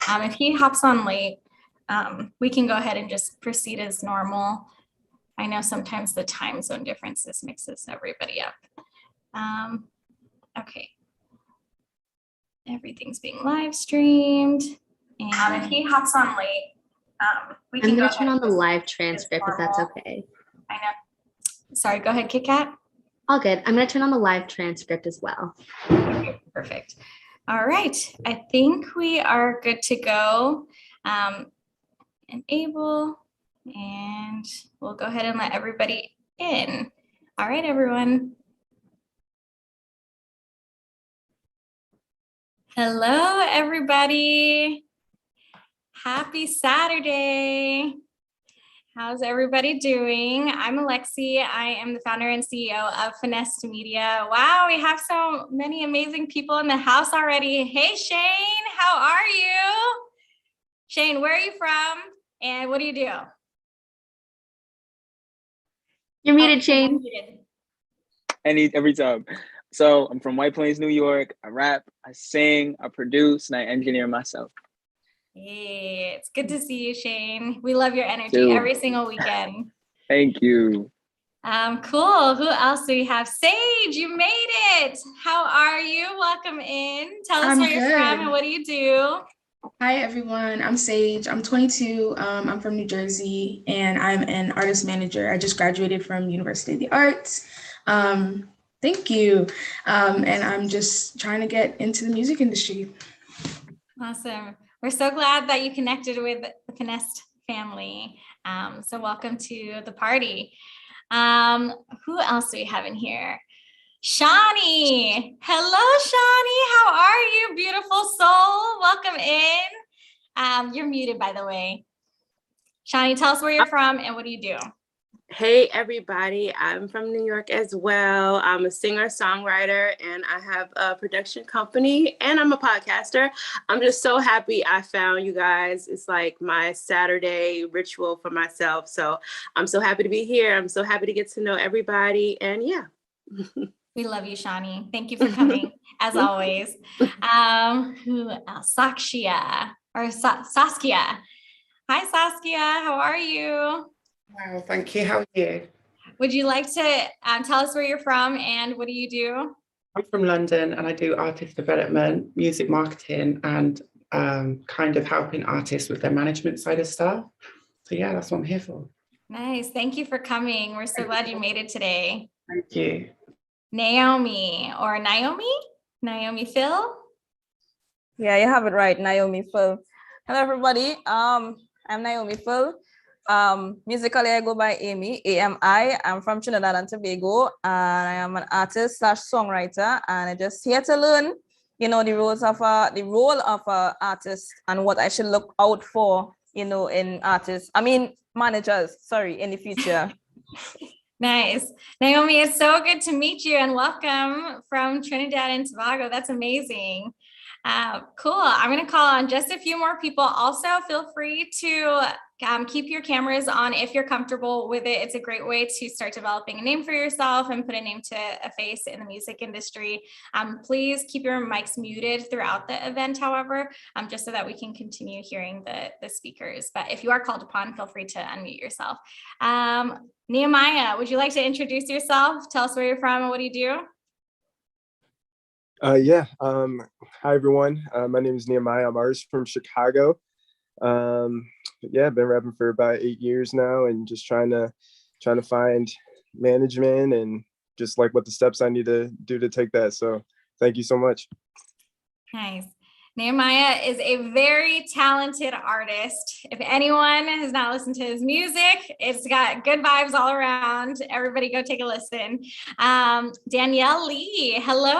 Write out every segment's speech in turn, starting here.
If he hops on late, we can go ahead and just proceed as normal. I know sometimes the time zone differences mixes everybody up. Okay. Everything's being live streamed. And if he hops on late, we can I'm going to turn on the live transcript if that's okay. I know. Sorry, go ahead, Kit Kat. All good. I'm going to turn on the live transcript as well. Okay, perfect. All right. I think we are good to go. Enable, and we'll go ahead and let everybody in. All right, everyone. Hello, everybody. Happy Saturday. How's everybody doing? I'm Alexi. I am the founder and CEO of Finesse Media. Wow, we have so many amazing people in the house already. Hey, Shane, how are you? Shane, where are you from? And what do you do? You're muted, Shane. Every time. So I'm from White Plains, New York. I rap, I sing, I produce, and I engineer myself. Hey, it's good to see you, Shane. We love your energy every single weekend. Thank you. Cool. Who else do we have? Sage, you made it. How are you? Welcome in. Tell us where you're from and what do you do? Hi, everyone. I'm Sage. I'm 22. I'm from New Jersey, and I'm an artist manager. I just graduated from University of the Arts. Thank you. And I'm just trying to get into the music industry. Awesome. We're so glad that you connected with the Finesse family. So welcome to the party. Who else do we have in here? Shani. Hello, Shani. How are you? Beautiful soul. Welcome in. You're muted, by the way. Shani, tell us where you're from and what do you do? Hey, everybody. I'm from New York as well. I'm a singer-songwriter and I have a production company and I'm a podcaster. I'm just so happy I found you guys. It's like my Saturday ritual for myself. So I'm so happy to be here. I'm so happy to get to know everybody. And yeah. We love you, Shani. Thank you for coming, as always. Who else? Saskia. Hi, Saskia. How are you? Wow, thank you. How are you? Would you like to tell us where you're from and what do you do? I'm from London and I do artist development, music marketing, and kind of helping artists with their management side of stuff. So yeah, that's what I'm here for. Nice. Thank you for coming. We're so glad you made it today. Thank you. Naomi or Naomi? Naomi Phil? Yeah, you have it right, Naomi Phil. Hello, everybody. I'm Naomi Phil. Musically, I go by Amy, AMI. I'm from Trinidad and Tobago, and I am an artist / songwriter, and I'm just here to learn, you know, the role of an artist and what I should look out for, you know, in artists. I mean, managers, sorry, in the future. Nice. Naomi, it's so good to meet you and welcome from Trinidad and Tobago. That's amazing. Cool. I'm going to call on just a few more people. Also, feel free to keep your cameras on if you're comfortable with it. It's a great way to start developing a name for yourself and put a name to a face in the music industry. Please keep your mics muted throughout the event, however, just so that we can continue hearing the speakers. But if you are called upon, feel free to unmute yourself. Nehemiah, would you like to introduce yourself? Tell us where you're from and what do you do? Hi everyone. My name is Nehemiah. I'm an artist from Chicago. I've been rapping for about 8 years now and just trying to find management and just like what the steps I need to do to take that. So thank you so much. Nice. Nehemiah is a very talented artist. If anyone has not listened to his music, it's got good vibes all around. Everybody go take a listen. Danielle Lee, hello.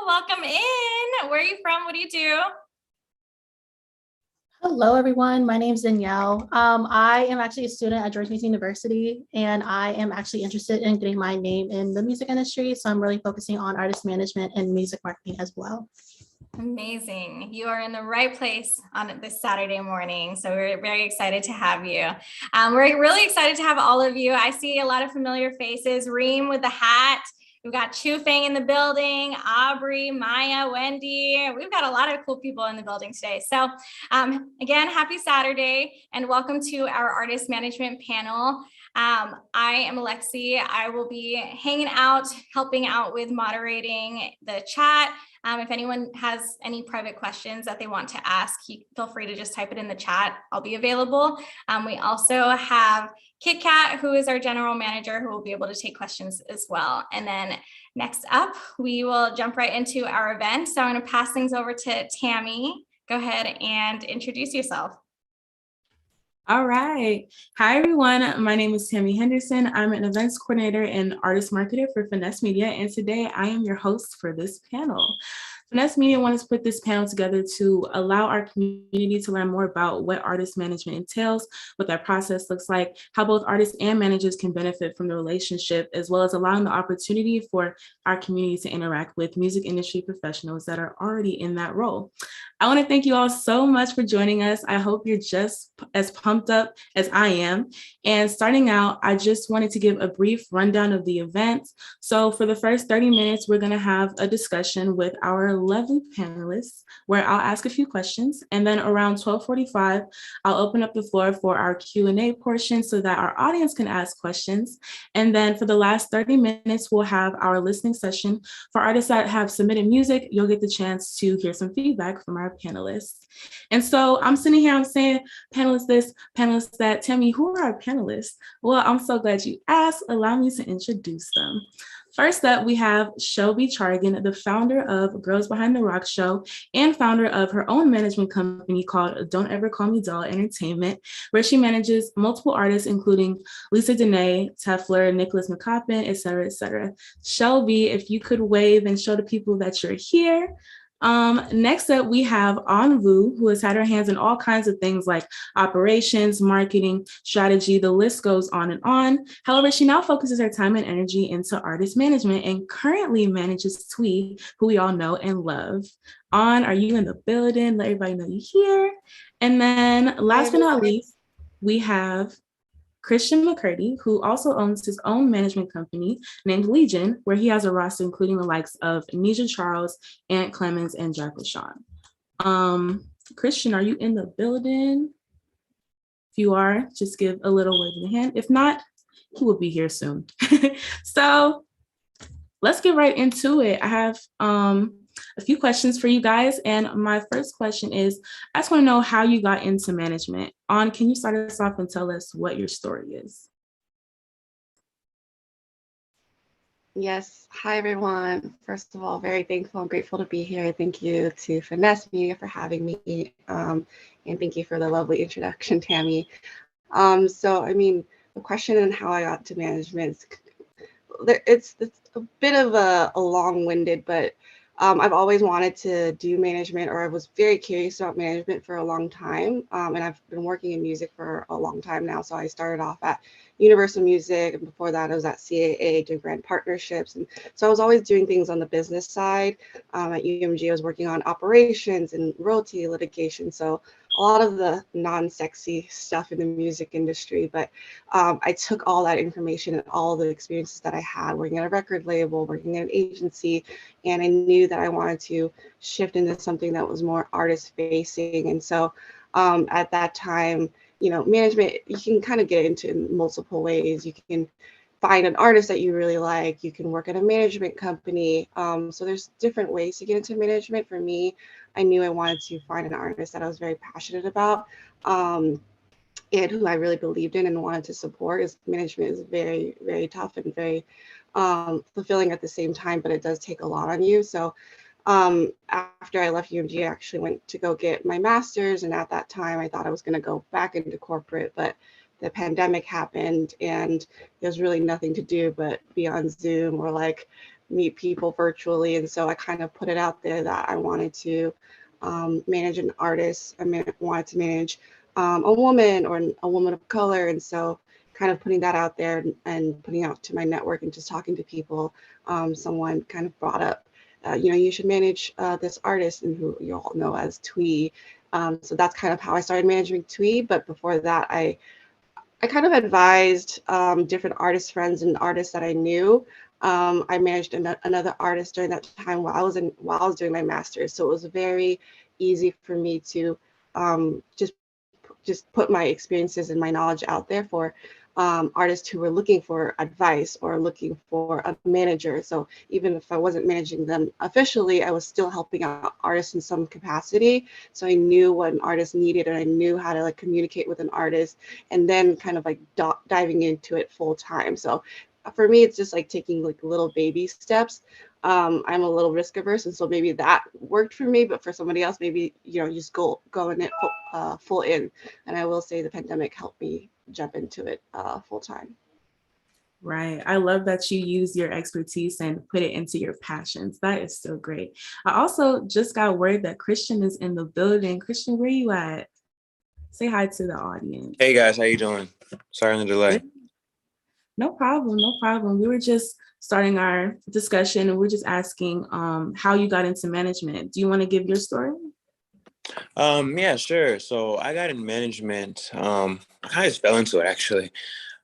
Welcome in. Where are you from? What do you do? Hello, everyone. My name is Danielle. I am actually a student at George Mason University, and I am actually interested in getting my name in the music industry. So I'm really focusing on artist management and music marketing as well. Amazing. You are in the right place on this Saturday morning. So we're very excited to have you. We're really excited to have all of you. I see a lot of familiar faces. Reem with the hat, We've got Chuefeng in the building, Aubrey, Maya, Wendy. We've got a lot of cool people in the building today. So again, happy Saturday and welcome to our artist management panel. I am EL.SY. I will be hanging out, helping out with moderating the chat. If anyone has any private questions that they want to ask, feel free to just type it in the chat. I'll be available. We also have Kit Kat, who is our general manager, who will be able to take questions as well. And then next up, we will jump right into our event. So I'm going to pass things over to Tammy. Go ahead and introduce yourself. All right. Hi, everyone. My name is Tammy Henderson. I'm an events coordinator and artist marketer for Finesse Media. And today I am your host for this panel. Finesse Media wanted to put this panel together to allow our community to learn more about what artist management entails, what that process looks like, how both artists and managers can benefit from the relationship, as well as allowing the opportunity for our community to interact with music industry professionals that are already in that role. I want to thank you all so much for joining us. I hope you're just as pumped up as I am. And starting out, I just wanted to give a brief rundown of the event. So for the first 30 minutes, we're going to have a discussion with our lovely panelists where I'll ask a few questions. And then around 12:45, I'll open up the floor for our Q&A portion so that our audience can ask questions. And then for the last 30 minutes, we'll have our listening session. For artists that have submitted music, you'll get the chance to hear some feedback from our panelists. And so I'm sitting here, I'm saying panelists this, panelists that. Tammy, who are our panelists? Well, I'm so glad you asked. Allow me to introduce them. First up, we have Shelby Chargin, the founder of Girls Behind the Rock Show and founder of her own management company called Don't Ever Call Me Doll Entertainment, where she manages multiple artists, including Lisa Dene, Tefler, Nicholas McCoppin, et cetera, et cetera. Shelby, if you could wave and show the people that you're here. Next up, we have Anh Vu, who has had her hands in all kinds of things like operations, marketing, strategy, the list goes on and on. However, she now focuses her time and energy into artist management and currently manages EL.SY, who we all know and love. Anh, are you in the building? Let everybody know you're here. And then last but not least, we have Christian McCurdy, who also owns his own management company named Legion, where he has a roster including the likes of Nisha Charles, Ant Clemens, and Jack LaShawn. Christian, are you in the building? If you are, just give a little wave of the hand. If not, he will be here soon. So let's get right into it. I have a few questions for you guys. And my first question is, I just want to know how you got into management. Anh, can you start us off and tell us what your story is? Yes. Hi, everyone. First of all, very thankful and grateful to be here. Thank you to Finesse Media for having me. And thank you for the lovely introduction, Tammy. So, I mean, the question on how I got to management, it's a bit of a long-winded, but I've always wanted to do management, or I was very curious about management for a long time. And I've been working in music for a long time now. So I started off at Universal Music, and before that I was at CAA doing brand partnerships. And so I was always doing things on the business side. At UMG, I was working on operations and royalty litigation. So a lot of the non-sexy stuff in the music industry, but I took all that information and all the experiences that I had working at a record label, working at an agency, and I knew that I wanted to shift into something that was more artist facing. And so at that time, you know, management, you can kind of get into in multiple ways. You can find an artist that you really like. You can work at a management company. So there's different ways to get into management. For me, I knew I wanted to find an artist that I was very passionate about and who I really believed in and wanted to support. Is management is very, very tough and very fulfilling at the same time, but it does take a lot on you. So after I left UMG, I actually went to go get my master's. And at that time, I thought I was going to go back into corporate, but the pandemic happened and there's really nothing to do but be on Zoom or like meet people virtually. And so I kind of put it out there that I wanted to manage an artist. I wanted to manage a woman or a woman of color. And so kind of putting that out there and putting out to my network and just talking to people, someone kind of brought up, you know, you should manage this artist, and who you all know as EL.SY. So that's kind of how I started managing EL.SY. But before that, I kind of advised different artist friends and artists that I knew I managed another artist during that time while I was doing my master's. So it was very easy for me to just put my experiences and my knowledge out there for artists who were looking for advice or looking for a manager. So even if I wasn't managing them officially, I was still helping out artists in some capacity. So I knew what an artist needed, and I knew how to like communicate with an artist, and then kind of like diving into it full time. So for me, it's just like taking like little baby steps. I'm a little risk averse, and so maybe that worked for me, but for somebody else, maybe, you know, just go in it full in. And I will say the pandemic helped me jump into it full time. Right. I love that you use your expertise and put it into your passions. That is so great. I also just got word that Christian is in the building. Christian, where you at? Say hi to the audience. Hey guys, how you doing? Sorry on the delay. No problem, no problem. We were just starting our discussion and we're just asking how you got into management. Do you want to give your story? Yeah, sure. So I got in management. I kind of just fell into it actually.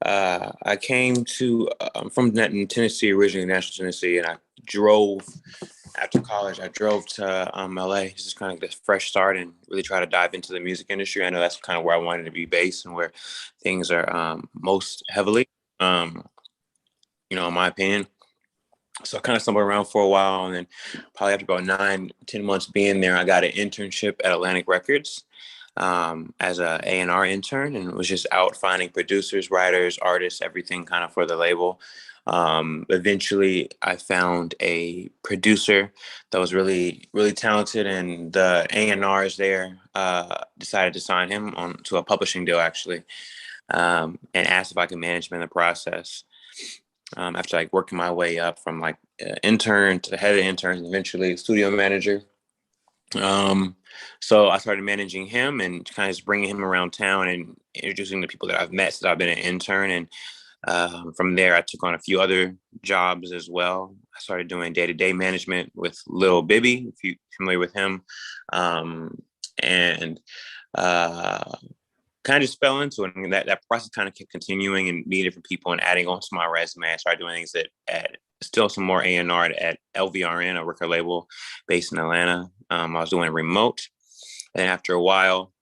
I came to I'm from Tennessee originally, Nashville, Tennessee, and I drove after college. I drove to LA, just kind of get a fresh start and really try to dive into the music industry. I know that's kind of where I wanted to be based and where things are most heavily, you know, in my opinion. So I kind of stumbled around for a while, and then probably after about 9-10 months being there, I got an internship at Atlantic Records as a A&R intern, and was just out finding producers, writers, artists, everything kind of for the label. Eventually, I found a producer that was really, really talented, and the A&Rs there decided to sign him on to a publishing deal actually, and asked if I could manage him in the process. After like working my way up from like intern to the head of interns, and eventually studio manager. So I started managing him and kind of just bringing him around town and introducing the people that I've met since I've been an intern. And from there, I took on a few other jobs as well. I started doing day-to-day management with Lil Bibby, if you're familiar with him. And kind of just fell into it, and that process kind of kept continuing and meeting different people and adding on to my resume. I started doing things at still some more A&R at LVRN, a record label based in Atlanta. I was doing remote, and after a while,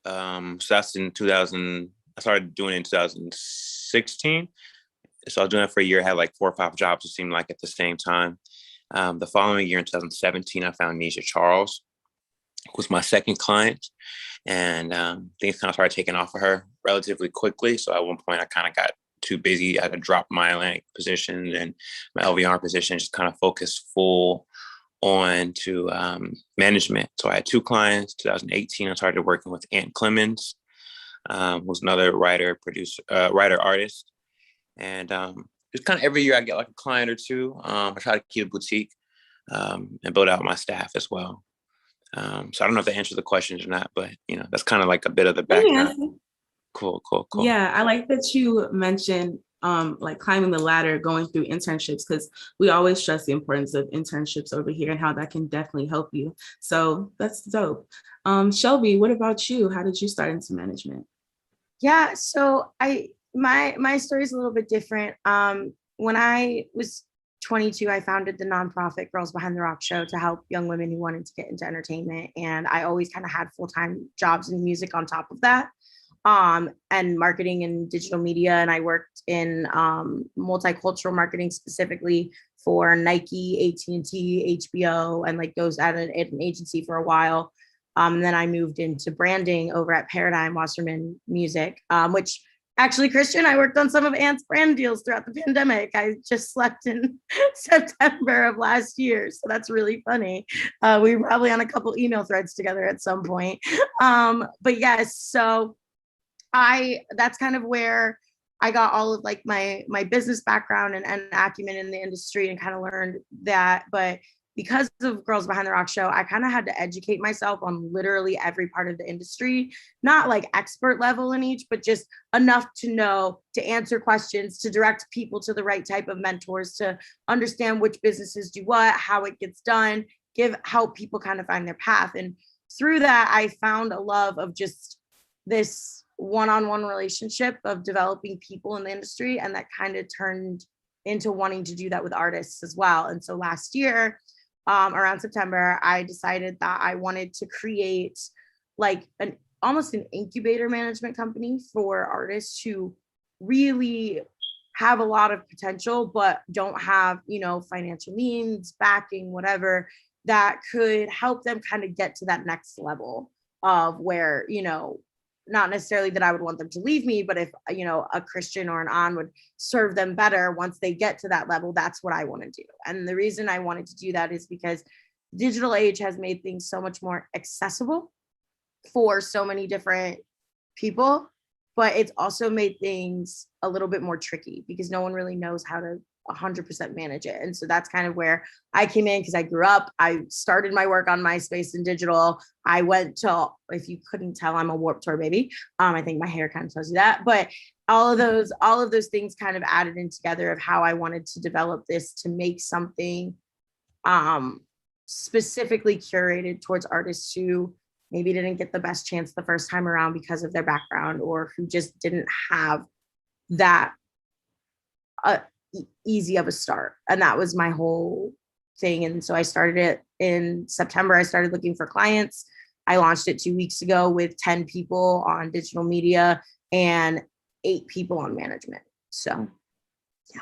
so that's in 2000. I started doing it in 2016. So I was doing it for a year. I had like 4 or 5 jobs, it seemed like, at the same time. The following year in 2017, I found Nisha Charles, who was my second client. And things kind of started taking off of her relatively quickly. So at one point I kind of got too busy. I had to drop my Atlantic position and my LVR position, just kind of focus full on to management. So I had 2 clients. 2018, I started working with Ant Clemens, who's another writer, producer, writer, artist. And just kind of every year I get like a client or 2. I try to keep a boutique and build out my staff as well. So I don't know if that answers the questions or not, but you know, that's kind of like a bit of the background. Cool. Yeah, I like that you mentioned like climbing the ladder, going through internships, because we always stress the importance of internships over here and how that can definitely help you. So that's dope. Shelby, what about you? How did you start into management? Yeah, so my story is a little bit different. When I was 22, I founded the nonprofit Girls Behind the Rock show to help young women who wanted to get into entertainment. And I always kind of had full-time jobs in music on top of that, and marketing and digital media. And I worked in multicultural marketing, specifically for Nike, AT&T, HBO, and like those at an agency for a while. And then I moved into branding over at Paradigm Wasserman Music, which actually, Christian, I worked on some of Ant's brand deals throughout the pandemic. I just slept in September of last year. So that's really funny. We were probably on a couple email threads together at some point. But yes, so that's kind of where I got all of like my business background and acumen in the industry, and kind of learned that. But because of Girls Behind the Rock show, I kind of had to educate myself on literally every part of the industry, not like expert level in each, but just enough to know to answer questions, to direct people to the right type of mentors, to understand which businesses do what, how it gets done, help people kind of find their path. And through that, I found a love of just this one-on-one relationship of developing people in the industry. And that kind of turned into wanting to do that with artists as well. And so last year, around September, I decided that I wanted to create like almost an incubator management company for artists who really have a lot of potential, but don't have, financial means, backing, whatever, that could help them kind of get to that next level of where, not necessarily that I would want them to leave me, but if, a Christian or an An would serve them better once they get to that level, that's what I want to do. And the reason I wanted to do that is because digital age has made things so much more accessible for so many different people, but it's also made things a little bit more tricky because no one really knows how to 100% manage it. And so that's kind of where I came in, because I grew up, I started my work on MySpace and digital. I went to, if you couldn't tell, I'm a Warped Tour baby. I think my hair kind of tells you that, but all of those things kind of added in together of how I wanted to develop this to make something specifically curated towards artists who maybe didn't get the best chance the first time around because of their background, or who just didn't have that easy of a start. And that was my whole thing. And so I started it in September. I started looking for clients. I launched it 2 weeks ago with 10 people on digital media and 8 people on management. So yeah.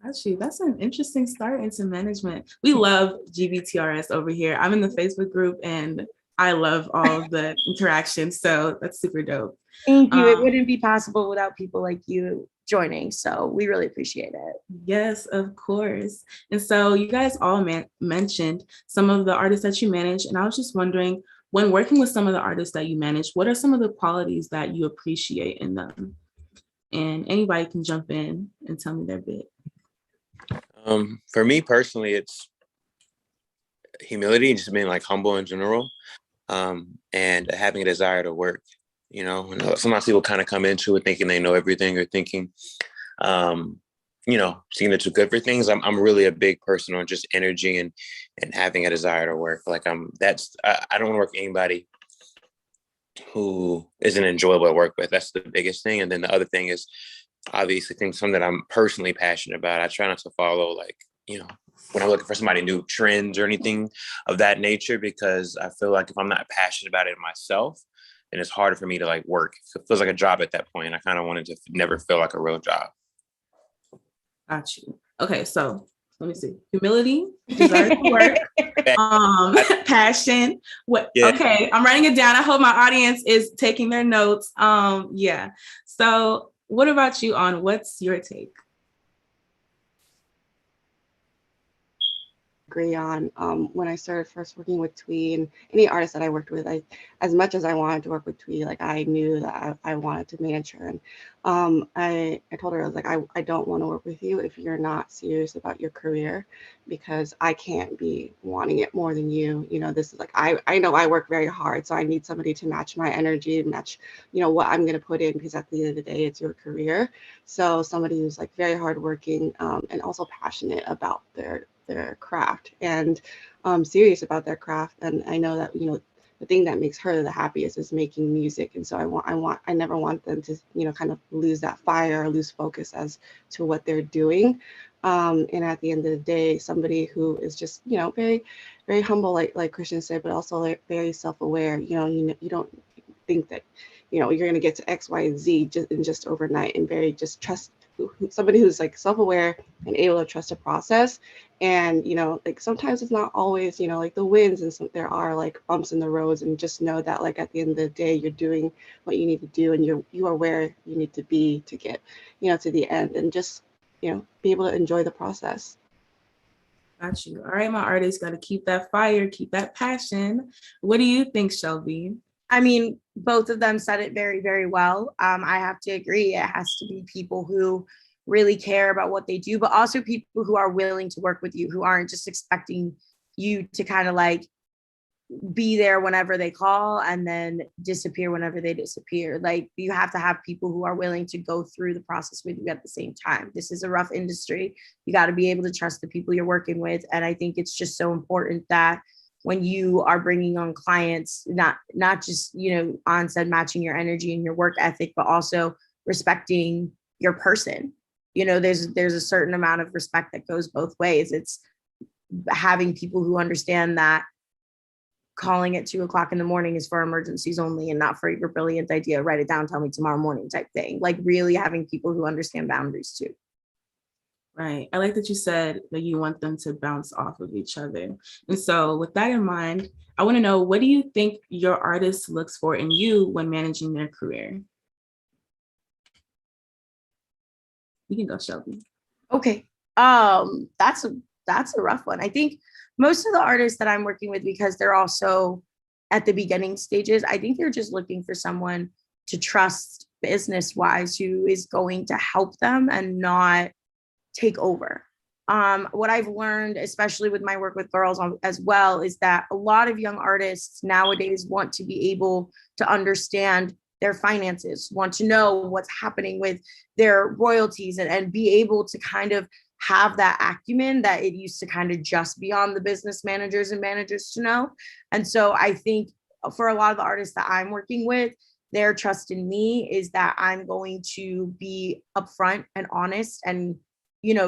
Actually, that's an interesting start into management. We love GBTRS over here. I'm in the Facebook group and I love all of the interactions. So that's super dope. Thank you. It wouldn't be possible without people like you joining. So we really appreciate it. Yes, of course. And so you guys all mentioned some of the artists that you manage. And I was just wondering, when working with some of the artists that you manage, what are some of the qualities that you appreciate in them? And anybody can jump in and tell me their bit. For me personally, it's humility and just being like humble in general, and having a desire to work. Sometimes people kind of come into it thinking they know everything, or thinking, seeing that you're good for things. I'm really a big person on just energy and having a desire to work. Like I don't want to work with anybody who isn't enjoyable to work with. That's the biggest thing. And then the other thing is obviously something that I'm personally passionate about. I try not to follow when I'm looking for somebody new trends or anything of that nature, because I feel like if I'm not passionate about it myself, then it's harder for me to work. It feels like a job at that point. I kind of wanted to never feel like a real job. Got you. Okay, so let me see. Humility, desire to work, passion. What? Yeah. Okay, I'm writing it down. I hope my audience is taking their notes. Yeah. So what about you, On? What's your take? Agree on. When I started first working with Twee, and any artist that I worked with, as much as I wanted to work with Twee, I knew that I wanted to manage her. And I told her, I was like, I don't want to work with you if you're not serious about your career, because I can't be wanting it more than you. This is I know I work very hard, so I need somebody to match my energy, match, what I'm going to put in, because at the end of the day, it's your career. So somebody who's very hardworking, and also passionate about their craft and serious about their craft. And I know that the thing that makes her the happiest is making music. And so I never want them to kind of lose that fire or lose focus as to what they're doing. And at the end of the day, somebody who is just very, very humble, like Christian said, but also very self-aware. You don't think that you're going to get to X, Y, and Z just overnight, and very just trust somebody who's self-aware and able to trust the process. And sometimes it's not always the wins, and there are bumps in the roads, and just know that at the end of the day, you're doing what you need to do, and you are where you need to be to get to the end, and just be able to enjoy the process. Got you. All right, my artists, got to keep that fire, keep that passion. What do you think, Shelby? I mean, both of them said it very, very well. I have to agree. It has to be people who really care about what they do, but also people who are willing to work with you, who aren't just expecting you to kind of be there whenever they call and then disappear whenever they disappear. You have to have people who are willing to go through the process with you at the same time. This is a rough industry. You got to be able to trust the people you're working with. And I think it's just so important that when you are bringing on clients, not just, On said, matching your energy and your work ethic, but also respecting your person, there's a certain amount of respect that goes both ways. It's having people who understand that calling at 2:00 in the morning is for emergencies only and not for your brilliant idea, write it down, tell me tomorrow morning type thing. Like really having people who understand boundaries too. Right. I like that you said that you want them to bounce off of each other. And so with that in mind, I want to know, what do you think your artist looks for in you when managing their career? You can go, Shelby. Okay. That's a rough one. I think most of the artists that I'm working with, because they're also at the beginning stages, I think they're just looking for someone to trust business-wise who is going to help them and not take over. What I've learned, especially with my work with girls as well, is that a lot of young artists nowadays want to be able to understand their finances, want to know what's happening with their royalties, and be able to kind of have that acumen that it used to kind of just be on the business managers and managers to know. And so I think for a lot of the artists that I'm working with, their trust in me is that I'm going to be upfront and honest and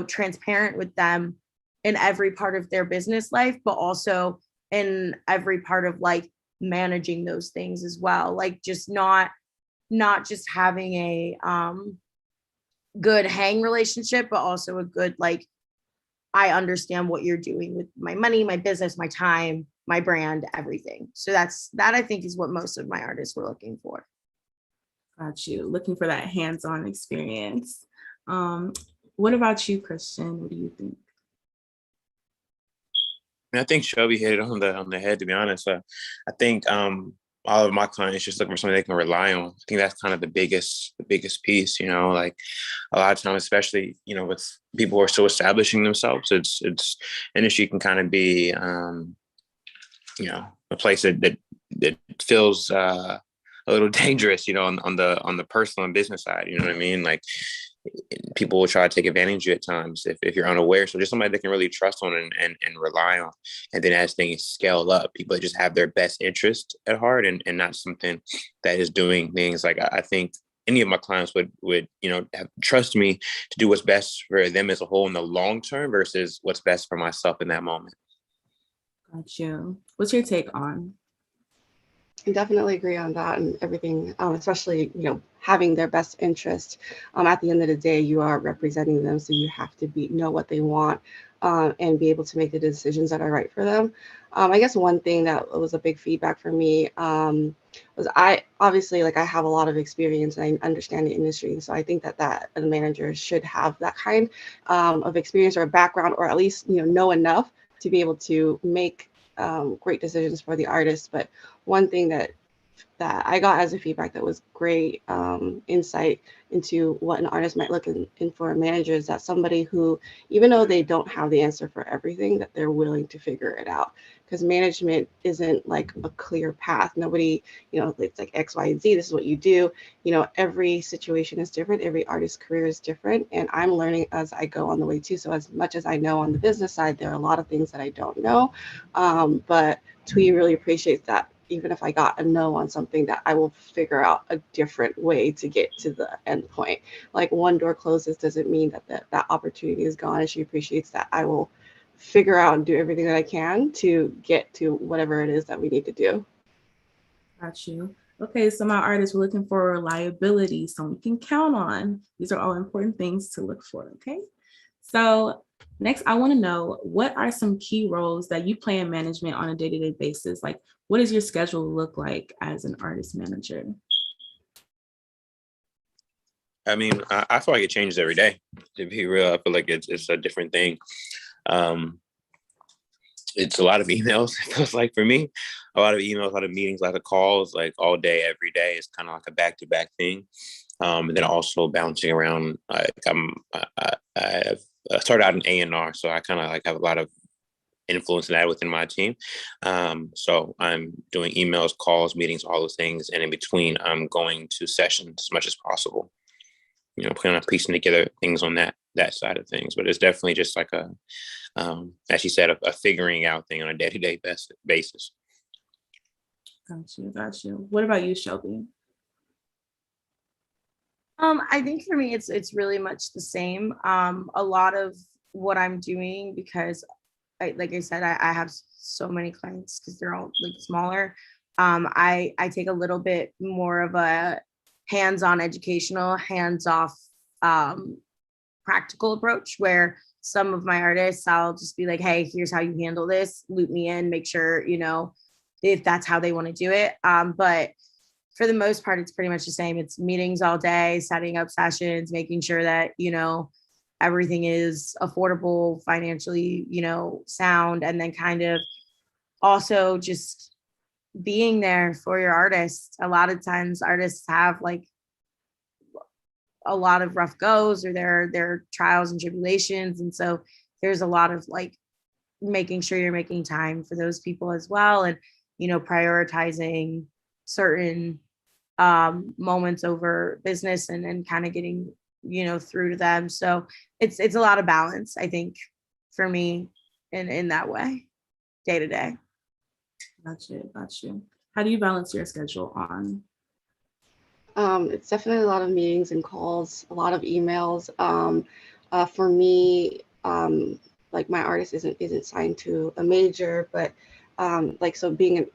transparent with them in every part of their business life, but also in every part of like managing those things as well. Like just not just having a good hang relationship, but also a good, like, I understand what you're doing with my money, my business, my time, my brand, everything. So that I think is what most of my artists were looking for. Got you. Looking for that hands-on experience. What about you, Christian? What do you think? I think Shelby hit it on the head, to be honest. I think all of my clients just looking for something they can rely on. I think that's kind of the biggest piece, like a lot of times, especially, with people who are still establishing themselves, it's industry can kind of be, a place that feels a little dangerous, on the personal and business side, you know what I mean? Like people will try to take advantage of you at times if you're unaware. So just somebody they can really trust on and rely on. And then as things scale up, people that just have their best interest at heart and not something that is doing things like I think any of my clients would trust me to do what's best for them as a whole in the long term versus what's best for myself in that moment. Got you. What's your take on? I definitely agree on that and everything, especially, having their best interest. At the end of the day, you are representing them. So you have to know what they want and be able to make the decisions that are right for them. I guess one thing that was a big feedback for me was I have a lot of experience and I understand the industry. So I think that a manager should have that kind of experience or a background, or at least, know enough to be able to make great decisions for the artist. But one thing that I got as a feedback that was great insight into what an artist might look in for a manager is that somebody who, even though they don't have the answer for everything, that they're willing to figure it out. Because management isn't like a clear path. Nobody, it's like X, Y, and Z, this is what you do. Every situation is different. Every artist's career is different. And I'm learning as I go on the way too. So as much as I know on the business side, there are a lot of things that I don't know. But Twee really appreciates that. Even if I got a no on something, that I will figure out a different way to get to the end point. Like one door closes doesn't mean that opportunity is gone. And she appreciates that I will figure out and do everything that I can to get to whatever it is that we need to do. Got you. Okay, so my artists were looking for reliability, someone we can count on. These are all important things to look for, okay? So next, I want to know, what are some key roles that you play in management on a day-to-day basis? Like, what does your schedule look like as an artist manager? I mean, I feel like it changes every day. To be real, I feel like it's a different thing. It's a lot of emails. It feels like for me, a lot of emails, a lot of meetings, a lot of calls, like all day, every day. It's kind of like a back-to-back thing. And then also bouncing around. Like I started out in A&R, so I kind of like have a lot of influence in that within my team. So I'm doing emails, calls, meetings, all those things. And in between, I'm going to sessions as much as possible, kind of piecing together things on that side of things. But it's definitely just like as you said, a figuring out thing on a day-to-day basis. Got you. What about you, Shelby? I think for me, it's really much the same. A lot of what I'm doing, because like I said, I have so many clients because they're all like smaller. I take a little bit more of a hands-on educational, hands-off practical approach, where some of my artists, I'll just be like, hey, here's how you handle this, loop me in, make sure, if that's how they want to do it. But for the most part, it's pretty much the same. It's meetings all day, setting up sessions, making sure that, everything is affordable, financially, sound, and then kind of also just being there for your artists. A lot of times artists have like a lot of rough goes or their trials and tribulations. And so there's a lot of like making sure you're making time for those people as well. And, prioritizing certain moments over business and kind of getting, through to them. So it's a lot of balance, I think, for me in that way, day to day. Gotcha. How do you balance your schedule on? It's definitely a lot of meetings and calls, a lot of emails. For me, like my artist isn't signed to a major, but so being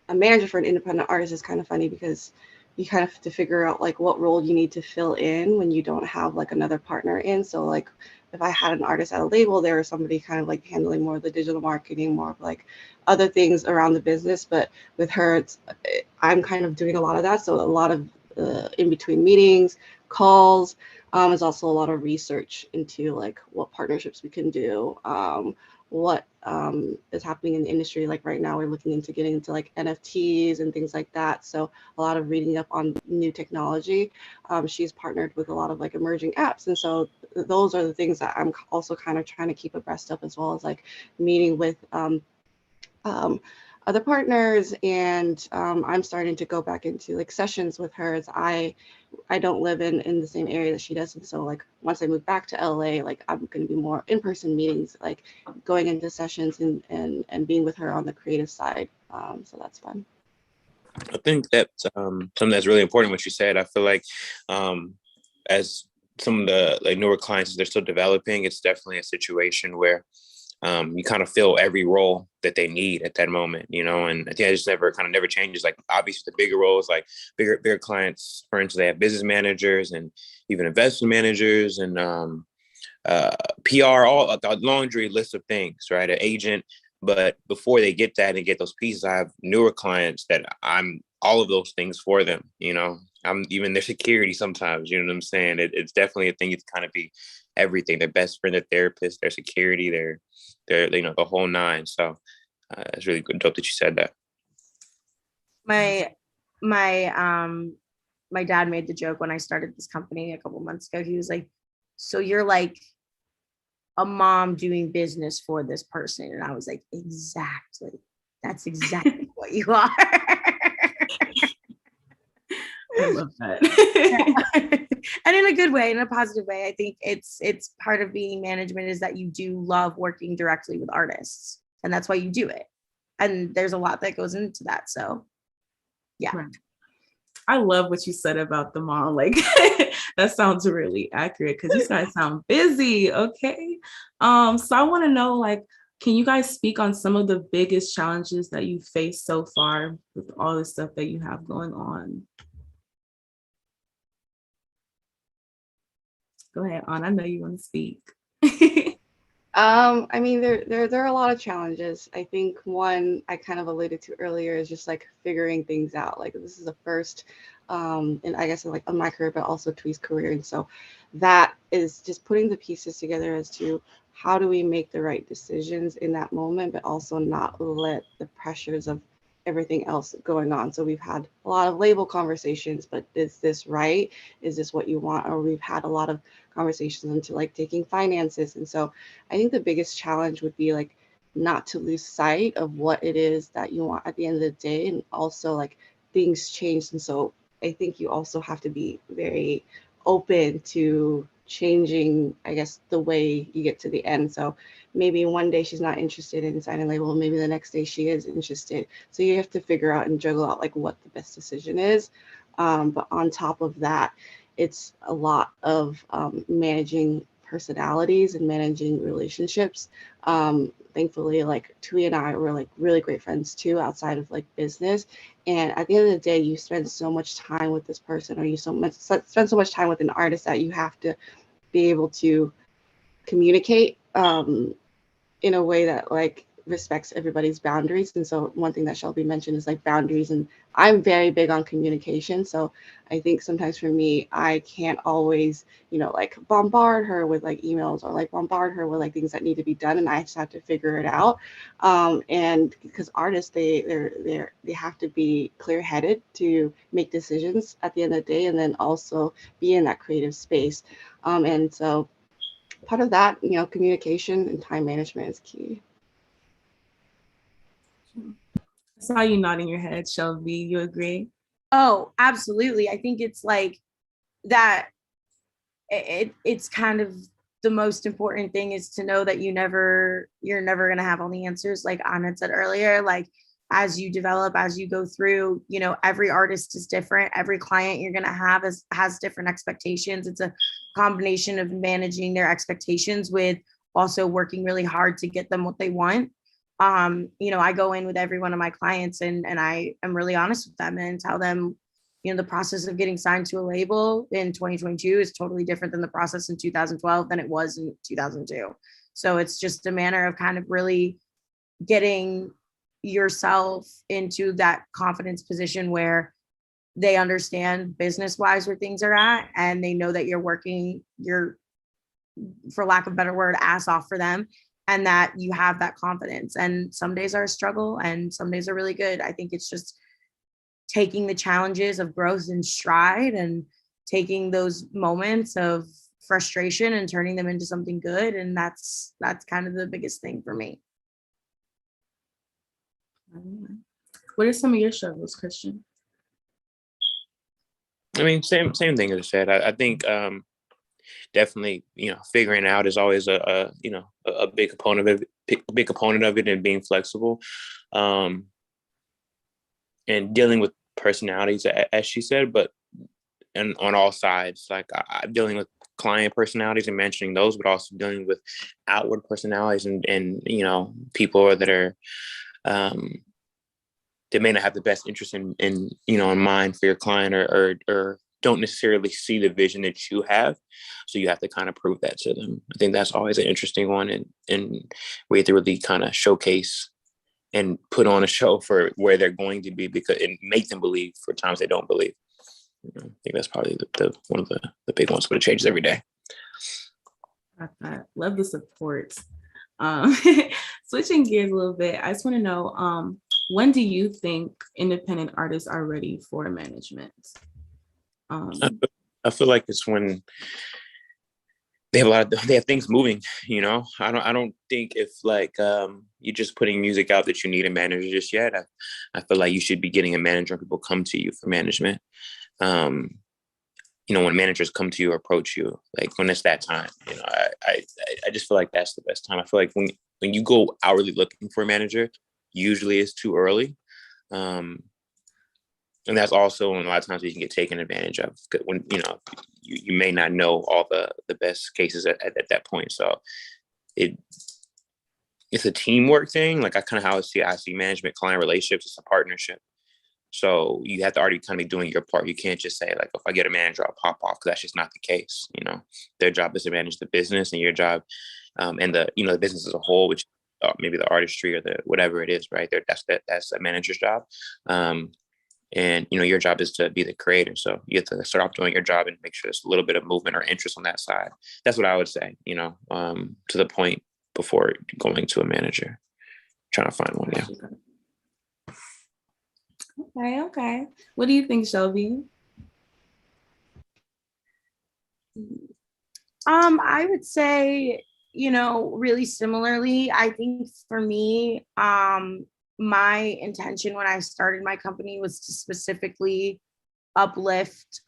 a manager for an independent artist is kind of funny because you kind of have to figure out like what role you need to fill in when you don't have like another partner in. So like if I had an artist at a label, there was somebody kind of like handling more of the digital marketing, more of like other things around the business. But with her, I'm kind of doing a lot of that. So a lot of in between meetings, calls, is also a lot of research into like what partnerships we can do, what is happening in the industry. Like right now, we're looking into getting into like NFTs and things like that. So a lot of reading up on new technology. She's partnered with a lot of like emerging apps. And so those are the things that I'm also kind of trying to keep abreast of, as well as like meeting with other partners. And I'm starting to go back into like sessions with her, as I don't live in the same area that she does. And so like once I move back to LA, like I'm going to be more in-person meetings, like going into sessions and being with her on the creative side. So that's fun. I think that's something that's really important, what you said. I feel like as some of the like newer clients, they're still developing, it's definitely a situation where you kind of fill every role that they need at that moment, and I think it just never changes. Like obviously the bigger roles, like bigger clients, for instance, they have business managers and even investment managers and PR, all a laundry list of things, right? An agent. But before they get that and get those pieces, I have newer clients that I'm all of those things for them, I'm even their security sometimes, you know what I'm saying? It's definitely a thing. It's kind of be everything, their best friend, their therapist, their security, their the whole nine. So it's really good, dope that you said that. My dad made the joke when I started this company a couple months ago. He was like, so you're like a mom doing business for this person. And I was like, exactly. That's exactly what you are. I love that. And in a good way, in a positive way. I think it's part of being management is that you do love working directly with artists, and that's why you do it. And there's a lot that goes into that. So yeah. Right. I love what you said about the mom. Like that sounds really accurate because you guys sound busy. Okay. So I want to know, like, can you guys speak on some of the biggest challenges that you faced so far with all the stuff that you have going on? Go ahead, Ann. I know you want to speak. I mean, there are a lot of challenges. I think one I kind of alluded to earlier is just like figuring things out. Like this is the first, and I guess like of my career, but also Twee's career. And so that is just putting the pieces together as to how do we make the right decisions in that moment, but also not let the pressures of everything else going on. So we've had a lot of label conversations, but is this right? Is this what you want? Or we've had a lot of conversations into like taking finances. And so I think the biggest challenge would be like not to lose sight of what it is that you want at the end of the day. And also like things change. And so I think you also have to be very open to changing, I guess, the way you get to the end. So maybe one day she's not interested in signing label, maybe the next day she is interested. So you have to figure out and juggle out like what the best decision is. But on top of that, it's a lot of managing personalities and managing relationships. Thankfully, like Tui and I were like really great friends too, outside of like business. And at the end of the day, you spend so much time with this person, or you spend so much time with an artist that you have to be able to communicate in a way that like respects everybody's boundaries. And so one thing that Shelby mentioned is like boundaries, and I'm very big on communication. So I think sometimes for me, I can't always, you know, like bombard her with like emails, or like bombard her with like things that need to be done, and I just have to figure it out. And because artists, they have to be clear-headed to make decisions at the end of the day, and then also be in that creative space. And so part of that, you know, communication and time management is key. I saw you nodding your head, Shelby. You agree? Oh, absolutely. I think it's like that. It's kind of the most important thing is to know that you're never going to have all the answers. Like Anna said earlier, like as you develop, as you go through, you know, every artist is different. Every client you're going to have has different expectations. It's a combination of managing their expectations with also working really hard to get them what they want. You know, I go in with every one of my clients and I am really honest with them and tell them, you know, the process of getting signed to a label in 2022 is totally different than the process in 2012 than it was in 2002. So it's just a manner of kind of really getting yourself into that confidence position where they understand business wise where things are at, and they know that you're working your, for lack of a better word, ass off for them, and that you have that confidence. And some days are a struggle and some days are really good. I think it's just taking the challenges of growth in stride and taking those moments of frustration and turning them into something good. And that's kind of the biggest thing for me. What are some of your struggles, Christian? I mean, same thing as I said. I think definitely, you know, figuring out is always a big component of it, and being flexible, and dealing with personalities, as she said, but and on all sides, like I'm dealing with client personalities and mentioning those, but also dealing with outward personalities and you know, people that are they may not have the best interest in you know, in mind for your client, or don't necessarily see the vision that you have. So you have to kind of prove that to them. I think that's always an interesting one, and we have to really kind of showcase and put on a show for where they're going to be, because and make them believe for times they don't believe. You know, I think that's probably the one of the big ones, but it changes every day. I love the support. Switching gears a little bit, I just want to know, when do you think independent artists are ready for management? I feel like it's when they have things moving, you know. I don't think if like you're just putting music out that you need a manager just yet. I feel like you should be getting a manager and people come to you for management. You know, when managers come to you or approach you, like when it's that time, you know, I just feel like that's the best time. I feel like when you go outwardly looking for a manager, usually it's too early. And that's also when a lot of times you can get taken advantage of, when, you know, you may not know all the best cases at that point. So it's a teamwork thing. Like I kind of I see management, client relationships, it's a partnership. So you have to already kind of be doing your part. You can't just say like, if I get a manager, I'll pop off, because that's just not the case. You know, their job is to manage the business, and your job and the, you know, the business as a whole, which maybe the artistry or the whatever it is, right there. That's a manager's job. And, you know, your job is to be the creator. So you have to start off doing your job and make sure there's a little bit of movement or interest on that side. That's what I would say, you know, to the point before going to a manager, trying to find one. Yeah. Okay. What do you think, Shelby? I would say, you know, really similarly. I think for me, my intention when I started my company was to specifically uplift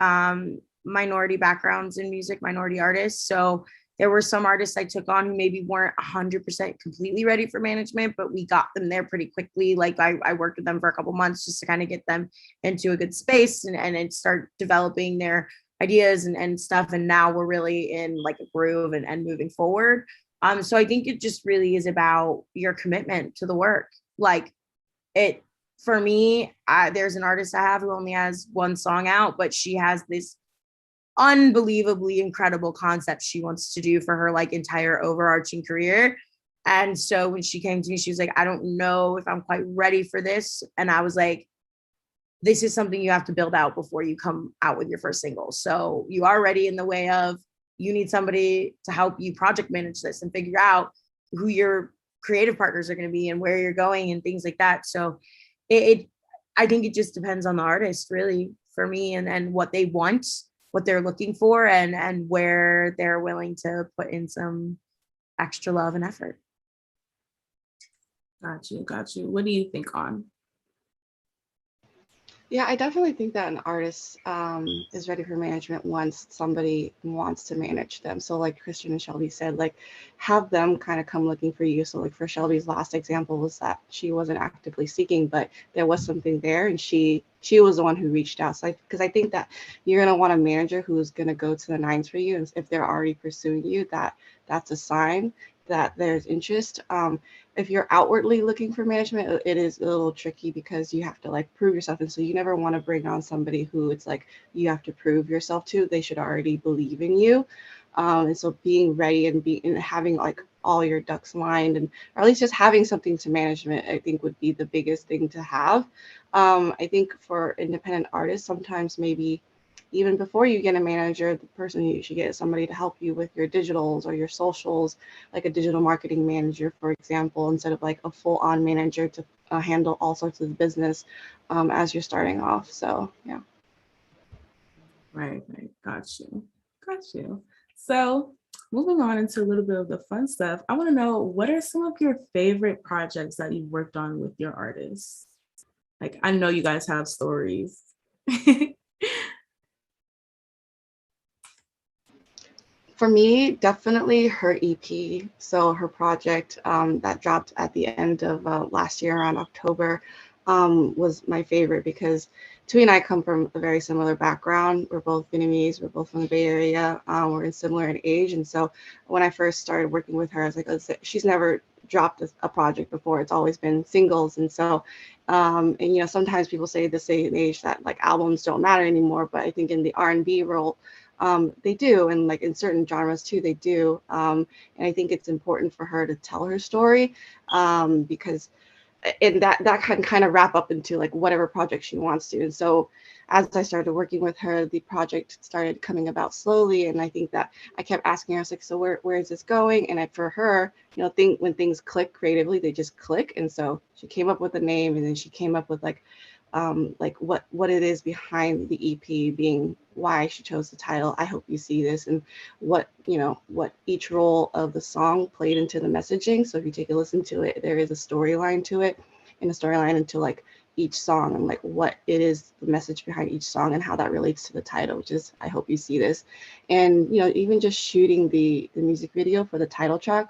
minority backgrounds in music, minority artists. So there were some artists I took on who maybe weren't 100% completely ready for management, but we got them there pretty quickly. Like I worked with them for a couple months just to kind of get them into a good space and start developing their ideas and stuff. And now we're really in like a groove and moving forward. So I think it just really is about your commitment to the work. Like it, for me, there's an artist I have who only has one song out, but she has this unbelievably incredible concept she wants to do for her like entire overarching career. And so when she came to me, she was like, I don't know if I'm quite ready for this. And I was like, this is something you have to build out before you come out with your first single. So you are ready in the way of you need somebody to help you project manage this and figure out who your creative partners are going to be and where you're going and things like that. So I think it just depends on the artist really for me and what they want, what they're looking for and where they're willing to put in some extra love and effort. Got you. What do you think on? Yeah, I definitely think that an artist is ready for management once somebody wants to manage them. So like Christian and Shelby said, like have them kind of come looking for you. So like for Shelby's last example was that she wasn't actively seeking, but there was something there and she was the one who reached out. So because I think that you're going to want a manager who's going to go to the nines for you. And if they're already pursuing you, that's a sign that there's interest. If you're outwardly looking for management, it is a little tricky because you have to like prove yourself. And so you never want to bring on somebody who it's like you have to prove yourself to. They should already believe in you. And so being ready and having like all your ducks lined and or at least just having something to management, I think would be the biggest thing to have. I think for independent artists, sometimes maybe even before you get a manager, the person you should get is somebody to help you with your digitals or your socials, like a digital marketing manager, for example, instead of like a full-on manager to handle all sorts of business as you're starting off. So, yeah. Right. Got you. So moving on into a little bit of the fun stuff, I want to know, what are some of your favorite projects that you've worked on with your artists? Like, I know you guys have stories. For me, definitely her EP. So her project that dropped at the end of last year around October was my favorite because Tui and I come from a very similar background. We're both Vietnamese. We're both from the Bay Area. We're similar in age. And so when I first started working with her, I was like, oh, she's never dropped a project before. It's always been singles. And so, and you know, sometimes people say this day and age that like albums don't matter anymore. But I think in the R&B role, they do, and like in certain genres too, they do. And I think it's important for her to tell her story because and that can kind of wrap up into like whatever project she wants to. And so as I started working with her, the project started coming about slowly. And I think that I kept asking her, I was like, so where is this going? And for her, you know, when things click creatively, they just click. And so she came up with a name, and then she came up with like what it is behind the EP, being why she chose the title, I Hope You See This, and what each role of the song played into the messaging. So if you take a listen to it, there is a storyline to it, and a storyline into like each song and like what it is, the message behind each song and how that relates to the title, which is I Hope You See This. And you know, even just shooting the music video for the title track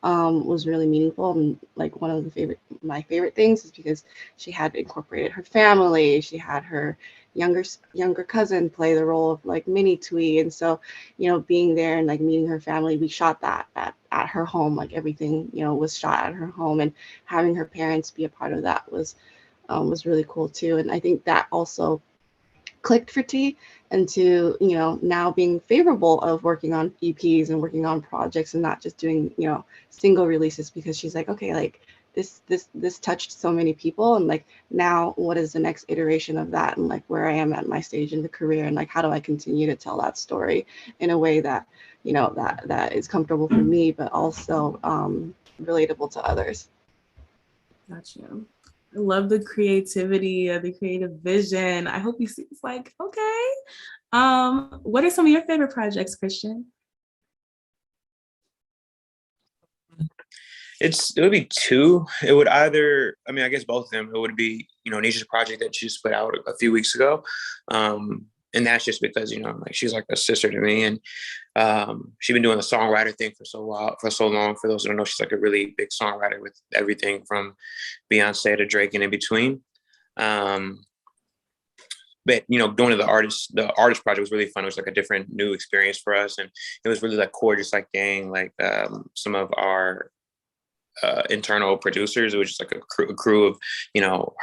was really meaningful. And like one of my favorite things is because she had incorporated her family. She had her younger cousin play the role of like mini Twee. And so, you know, being there and like meeting her family, we shot that at her home. Like everything, you know, was shot at her home, and having her parents be a part of that was really cool too. And I think that also clicked for T, and to, you know, now being favorable of working on EPs and working on projects and not just doing, you know, single releases, because she's like, okay, like this touched so many people, and like now what is the next iteration of that, and like where I am at my stage in the career, and like how do I continue to tell that story in a way that, you know, that is comfortable for me but also relatable to others. Gotcha. I love the creativity, the creative vision. I hope you see it's like, okay. What are some of your favorite projects, Christian? It would be two. It would either, I mean, I guess both of them. It would be, you know, Nisha's project that she just put out a few weeks ago. And that's just because, you know, like she's like a sister to me, and she's been doing the songwriter thing for so long. For those who don't know, she's like a really big songwriter with everything from Beyonce to Drake and in between. but going to the artist project was really fun. It was like a different new experience for us, and it was really like core, just like getting like some of our internal producers. It was just like a crew of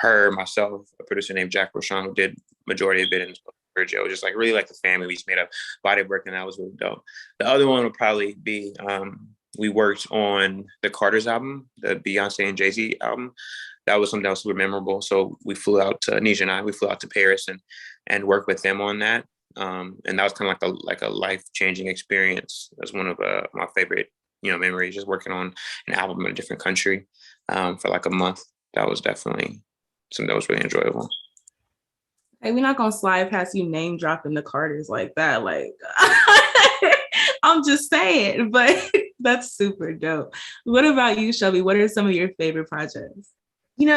her, myself, a producer named Jack Roshan, who did majority of it, and Joe. It was just like really like the family. We just made a body of work, and that was really dope. The other one would probably be we worked on the Carter's album, the Beyonce and Jay-Z album. That was something that was super memorable. So we flew out to Nisha and I. We flew out to Paris and worked with them on that. And that was kind of like a life-changing experience. That's one of my favorite memories, just working on an album in a different country for like a month. That was definitely something that was really enjoyable. Hey, we're not gonna slide past you name dropping the Carters like that. Like, I'm just saying, but that's super dope. What about you, Shelby? What are some of your favorite projects?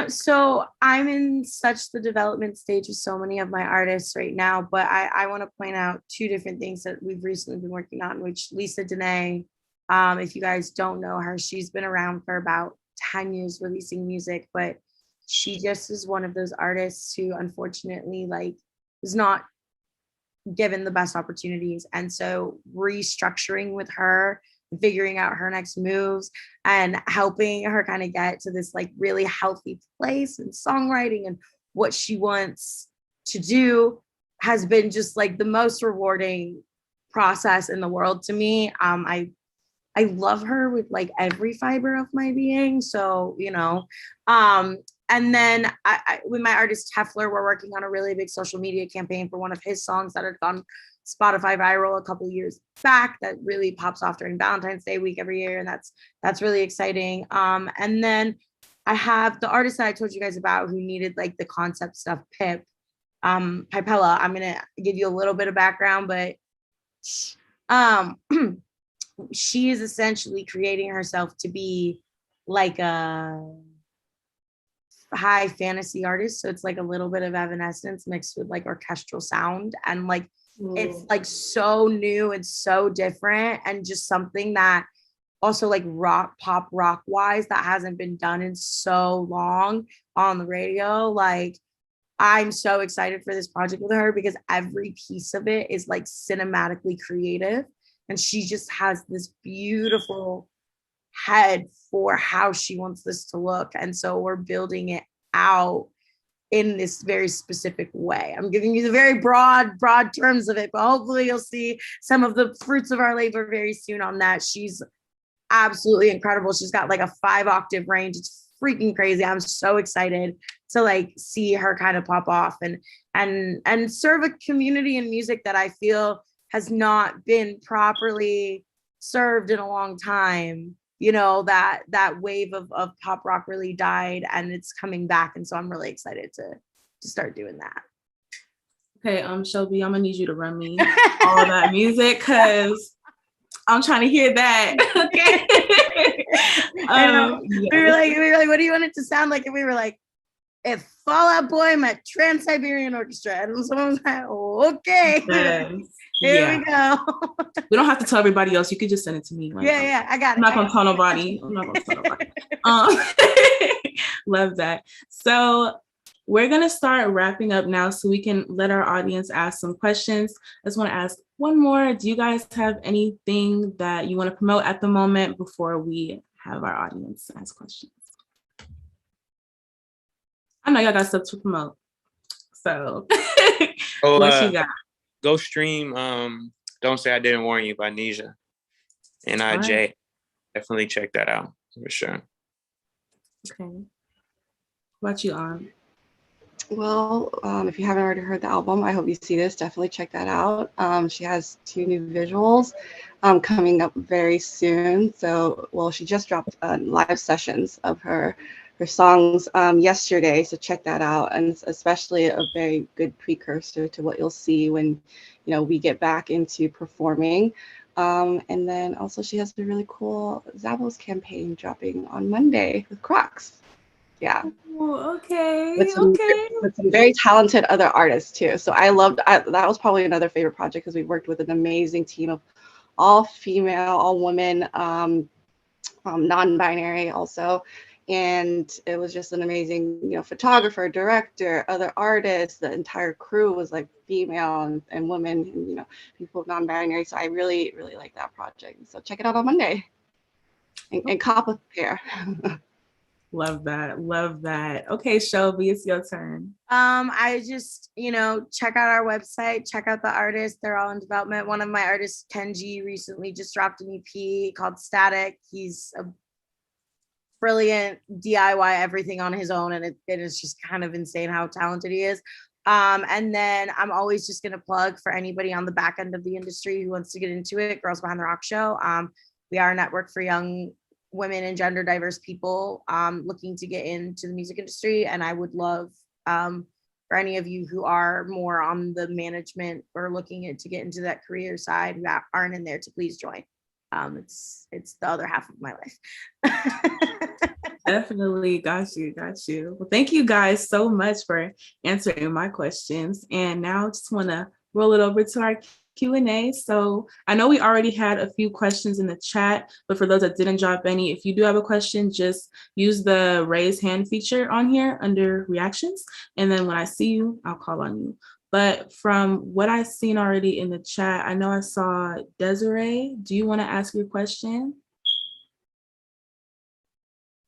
So I'm in such the development stage with so many of my artists right now, but I want to point out two different things that we've recently been working on, which Lisa Dene, if you guys don't know her, she's been around for about 10 years releasing music, but she just is one of those artists who unfortunately was not given the best opportunities. And so restructuring with her, figuring out her next moves and helping her kind of get to this really healthy place in songwriting and what she wants to do has been just the most rewarding process in the world to me. I love her with every fiber of my being. So, and then with my artist Tefler, we're working on a really big social media campaign for one of his songs that had gone Spotify viral a couple of years back that really pops off during Valentine's Day week every year. And that's really exciting. And then I have the artist that I told you guys about who needed the concept stuff, Pip, Pipella. I'm going to give you a little bit of background, but she is essentially creating herself to be a high fantasy artist. So it's a little bit of Evanescence mixed with orchestral sound. And it's so new and so different and just something that also pop rock wise that hasn't been done in so long on the radio. I'm so excited for this project with her because every piece of it is cinematically creative. And she just has this beautiful head for how she wants this to look. And so we're building it out in this very specific way. I'm giving you the very broad terms of it, but hopefully you'll see some of the fruits of our labor very soon on that. She's absolutely incredible. She's got a 5-octave range. It's freaking crazy. I'm so excited to see her kind of pop off and serve a community in music that I feel has not been properly served in a long time. That wave of pop rock really died and it's coming back. And so I'm really excited to start doing that. Okay, Shelby, I'm gonna need you to run me all that music because I'm trying to hear that. Okay. Yeah. We were like, what do you want it to sound like? And we were like, if Fall Out Boy met Trans-Siberian Orchestra. And someone was like, okay. Yes. Here we go. We don't have to tell everybody else. You could just send it to me. Yeah, I got it. I'm not gonna tell nobody. Love that. So we're gonna start wrapping up now so we can let our audience ask some questions. I just want to ask one more. Do you guys have anything that you want to promote at the moment before we have our audience ask questions? I know y'all got stuff to promote. So what you got? Go stream Don't Say I Didn't Warn You by Nisha and IJ. Right. Definitely check that out for sure. Okay. What about you, Ann? Well, if you haven't already heard the album, I hope you see this. Definitely check that out. She has 2 new visuals coming up very soon. So, she just dropped live sessions of her songs yesterday, so check that out. And it's especially a very good precursor to what you'll see when we get back into performing. And then also she has a really cool Zappos campaign dropping on Monday with Crocs. Yeah. Oh, okay. With some very talented other artists too. So that was probably another favorite project because we worked with an amazing team of all female, all women, non-binary also. And it was just an amazing, photographer, director, other artists. The entire crew was like female and women, and people non-binary. So I really, really like that project. So check it out on Monday and cop a pair. Love that. Love that. Okay, Shelby, it's your turn. I just, check out our website, check out the artists. They're all in development. One of my artists, Kenji, recently just dropped an EP called Static. He's a brilliant DIY everything on his own, and it is just kind of insane how talented he is. And then I'm always just going to plug for anybody on the back end of the industry who wants to get into it, Girls Behind the Rock Show. We are a network for young women and gender diverse people looking to get into the music industry, and I would love for any of you who are more on the management or looking to get into that career side who aren't in there to please join. It's the other half of my life. Definitely. Got you. Well, thank you guys so much for answering my questions. And now I just want to roll it over to our Q&A. So I know we already had a few questions in the chat, but for those that didn't drop any, if you do have a question, just use the raise hand feature on here under reactions. And then when I see you, I'll call on you. But from what I've seen already in the chat, I know I saw Desiree. Do you want to ask your question?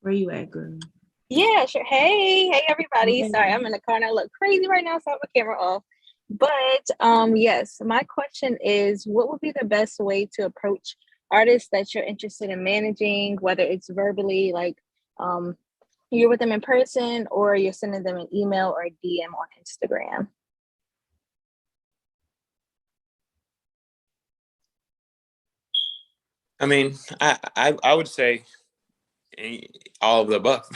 Where you at, girl? Yeah, sure. Hey everybody. Sorry, I'm in the car and I look crazy right now, so I have my camera off. But yes, my question is, what would be the best way to approach artists that you're interested in managing, whether it's verbally, like you're with them in person, or you're sending them an email or a DM on Instagram? I mean, I would say all of the above.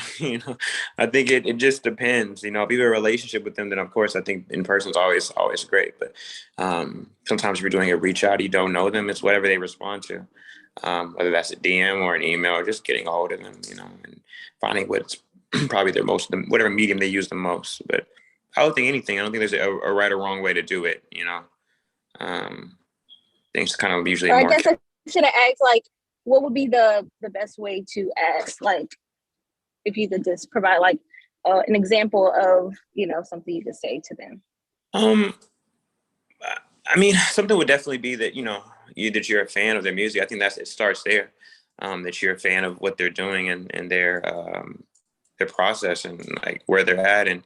I think it just depends. If you have a relationship with them, then of course I think in person is always great. But sometimes if you're doing a reach out, you don't know them. It's whatever they respond to, whether that's a DM or an email, or just getting a hold of them. And finding what's probably whatever medium they use the most. But I don't think anything. I don't think there's a right or wrong way to do it. Things kind of usually. Or I guess I should have asked, like, what would be the best way to ask, like, if you could just provide like an example of, something you could say to them? I mean, something would definitely be that, that you're a fan of their music. I think it starts there, that you're a fan of what they're doing and their process and like where they're at and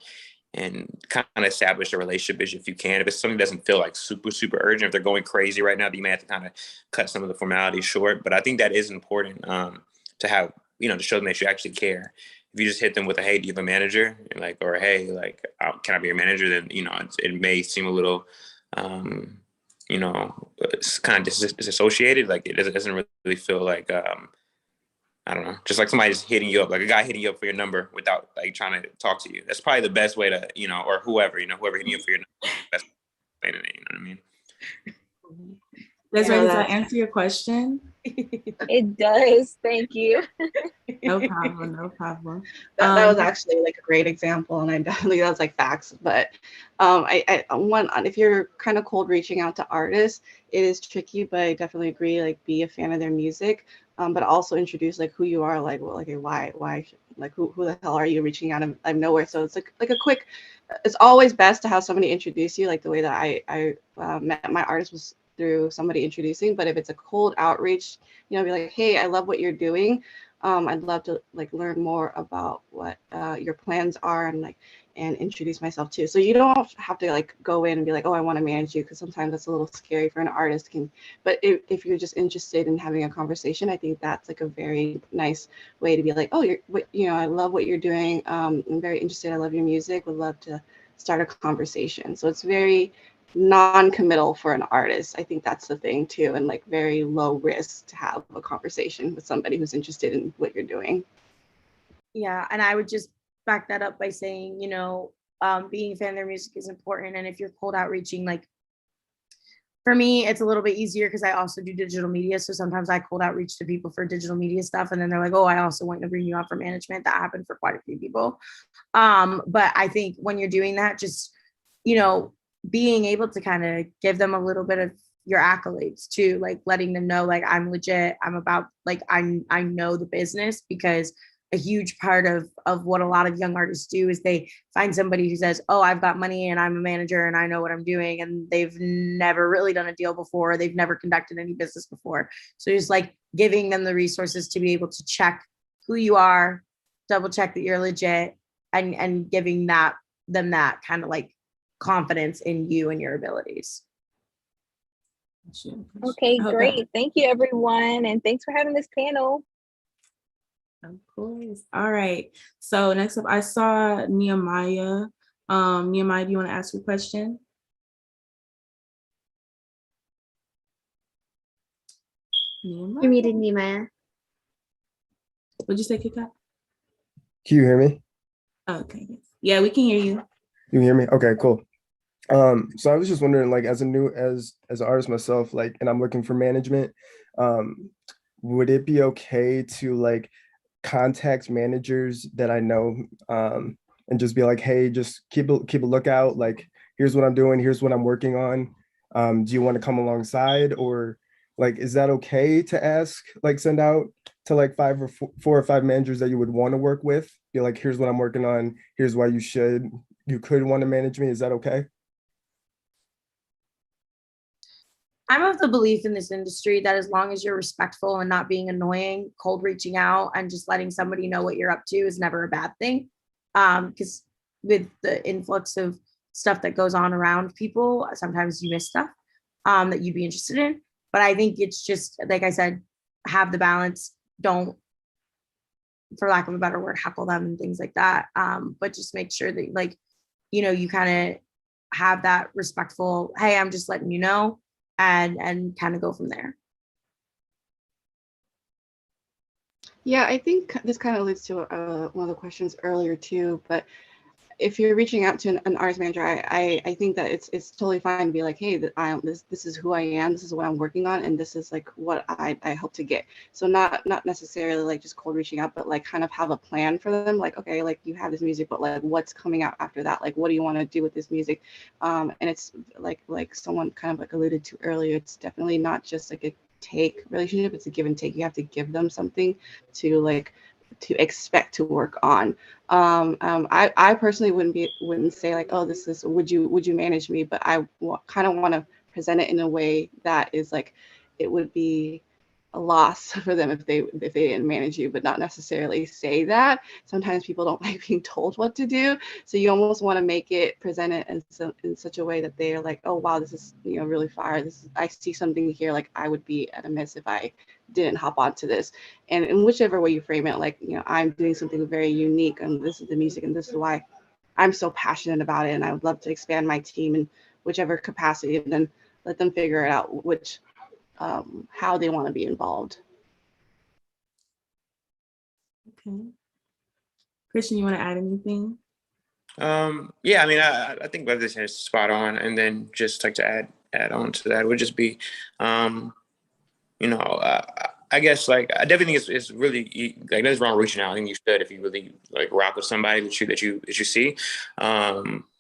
kind of establish a relationship if you can. If it's something that doesn't feel like super, super urgent, if they're going crazy right now, then you may have to kind of cut some of the formalities short. But I think that is important to have, to show them that you actually care. If you just hit them with a, hey, do you have a manager? Or hey, can I be your manager? Then, it may seem a little, it's kind of disassociated. Like it doesn't really feel like, I don't know, just like somebody just hitting you up, like a guy hitting you up for your number without like trying to talk to you. That's probably the best way to, or whoever hitting you up for your number. Best way to, you know what I mean? Desiree, does that answer your question? It does. Thank you. No problem. That was actually like a great example, and I definitely, that's like facts. But if you're kind of cold reaching out to artists, it is tricky. But I definitely agree. Like, be a fan of their music, but also introduce like who you are. Like, well, like why, like who the hell are you reaching out of nowhere? So it's like a quick. It's always best to have somebody introduce you. Like the way that I met my artist was through somebody introducing. But if it's a cold outreach, be like, hey, I love what you're doing. I'd love to like learn more about what your plans are and introduce myself too. So you don't have to like go in and be like, oh, I want to manage you, because sometimes that's a little scary for an artist. But if you're just interested in having a conversation, I think that's like a very nice way to be like, oh, I love what you're doing. I'm very interested. I love your music. Would love to start a conversation. So it's very non-committal for an artist. I think that's the thing too, and like very low risk to have a conversation with somebody who's interested in what you're doing. Yeah, and I would just back that up by saying, being a fan of their music is important. And if you're cold outreaching, like for me, it's a little bit easier because I also do digital media. So sometimes I cold outreach to people for digital media stuff, and then they're like, oh, I also want to bring you on for management. That happened for quite a few people. But I think when you're doing that, just, being able to kind of give them a little bit of your accolades too, like letting them know, like, I'm legit, I'm about, like, I know the business, because a huge part of what a lot of young artists do is they find somebody who says, oh, I've got money and I'm a manager and I know what I'm doing. And they've never really done a deal before. They've never conducted any business before. So just like giving them the resources to be able to check who you are, double check that you're legit, and giving them that kind of like confidence in you and your abilities. Okay, great. Thank you, everyone. And thanks for having this panel. Of course. All right. So next up, I saw Nehemiah. Nehemiah, do you want to ask your question? Nehemiah? You're muted, Nehemiah. What'd you say, Kika? Can you hear me? Okay. Yeah, we can hear you. You can hear me? Okay, cool. So I was just wondering, like, as an artist myself, like, and I'm looking for management, would it be okay to like contact managers that I know, and just be like, hey, just keep a lookout, like, here's what I'm doing, here's what I'm working on. Do you want to come alongside? Or like, is that okay to ask, like send out to like 4 or 5 managers that you would want to work with? Be like, here's what I'm working on, here's why you could want to manage me. Is that okay? I'm of the belief in this industry that as long as you're respectful and not being annoying, cold reaching out and just letting somebody know what you're up to is never a bad thing. Because with the influx of stuff that goes on around people, sometimes you miss stuff that you'd be interested in. But I think it's just, like I said, have the balance. Don't, for lack of a better word, heckle them and things like that. But just make sure that, like, you know, you kind of have that respectful, hey, I'm just letting you know, and kind of go from there. Yeah, I think this kind of leads to one of the questions earlier too, but if you're reaching out to an artist manager, I think that it's totally fine to be like, hey, this is who I am, this is what I'm working on, and this is like what I hope to get. So not necessarily like just cold reaching out, but like kind of have a plan for them. Like, okay, like you have this music, but like what's coming out after that? Like, what do you want to do with this music? And it's like someone kind of like alluded to earlier, it's definitely not just like a take relationship, it's a give and take. You have to give them something to expect to work on. I personally wouldn't say like, oh, this is, would you manage me? But I kind of want to present it in a way that is like, it would be a loss for them if they didn't manage you, but not necessarily say that. Sometimes people don't like being told what to do, so you almost want to make it, present it in such a way that they're like, oh wow, this is, you know, really fire. I see something here, like I would be at a miss if I didn't hop onto this. And in whichever way you frame it, like, you know, I'm doing something very unique, and this is the music, and this is why I'm so passionate about it, and I would love to expand my team in whichever capacity, and then let them figure it out how they want to be involved. Okay. Christian, you want to add anything? Yeah, I mean, I think what this is spot on, and then just like to add on to that would just be, you know, I guess like I definitely think it's really like nothing's wrong reaching out. I think you should if you really like rock with somebody that you see.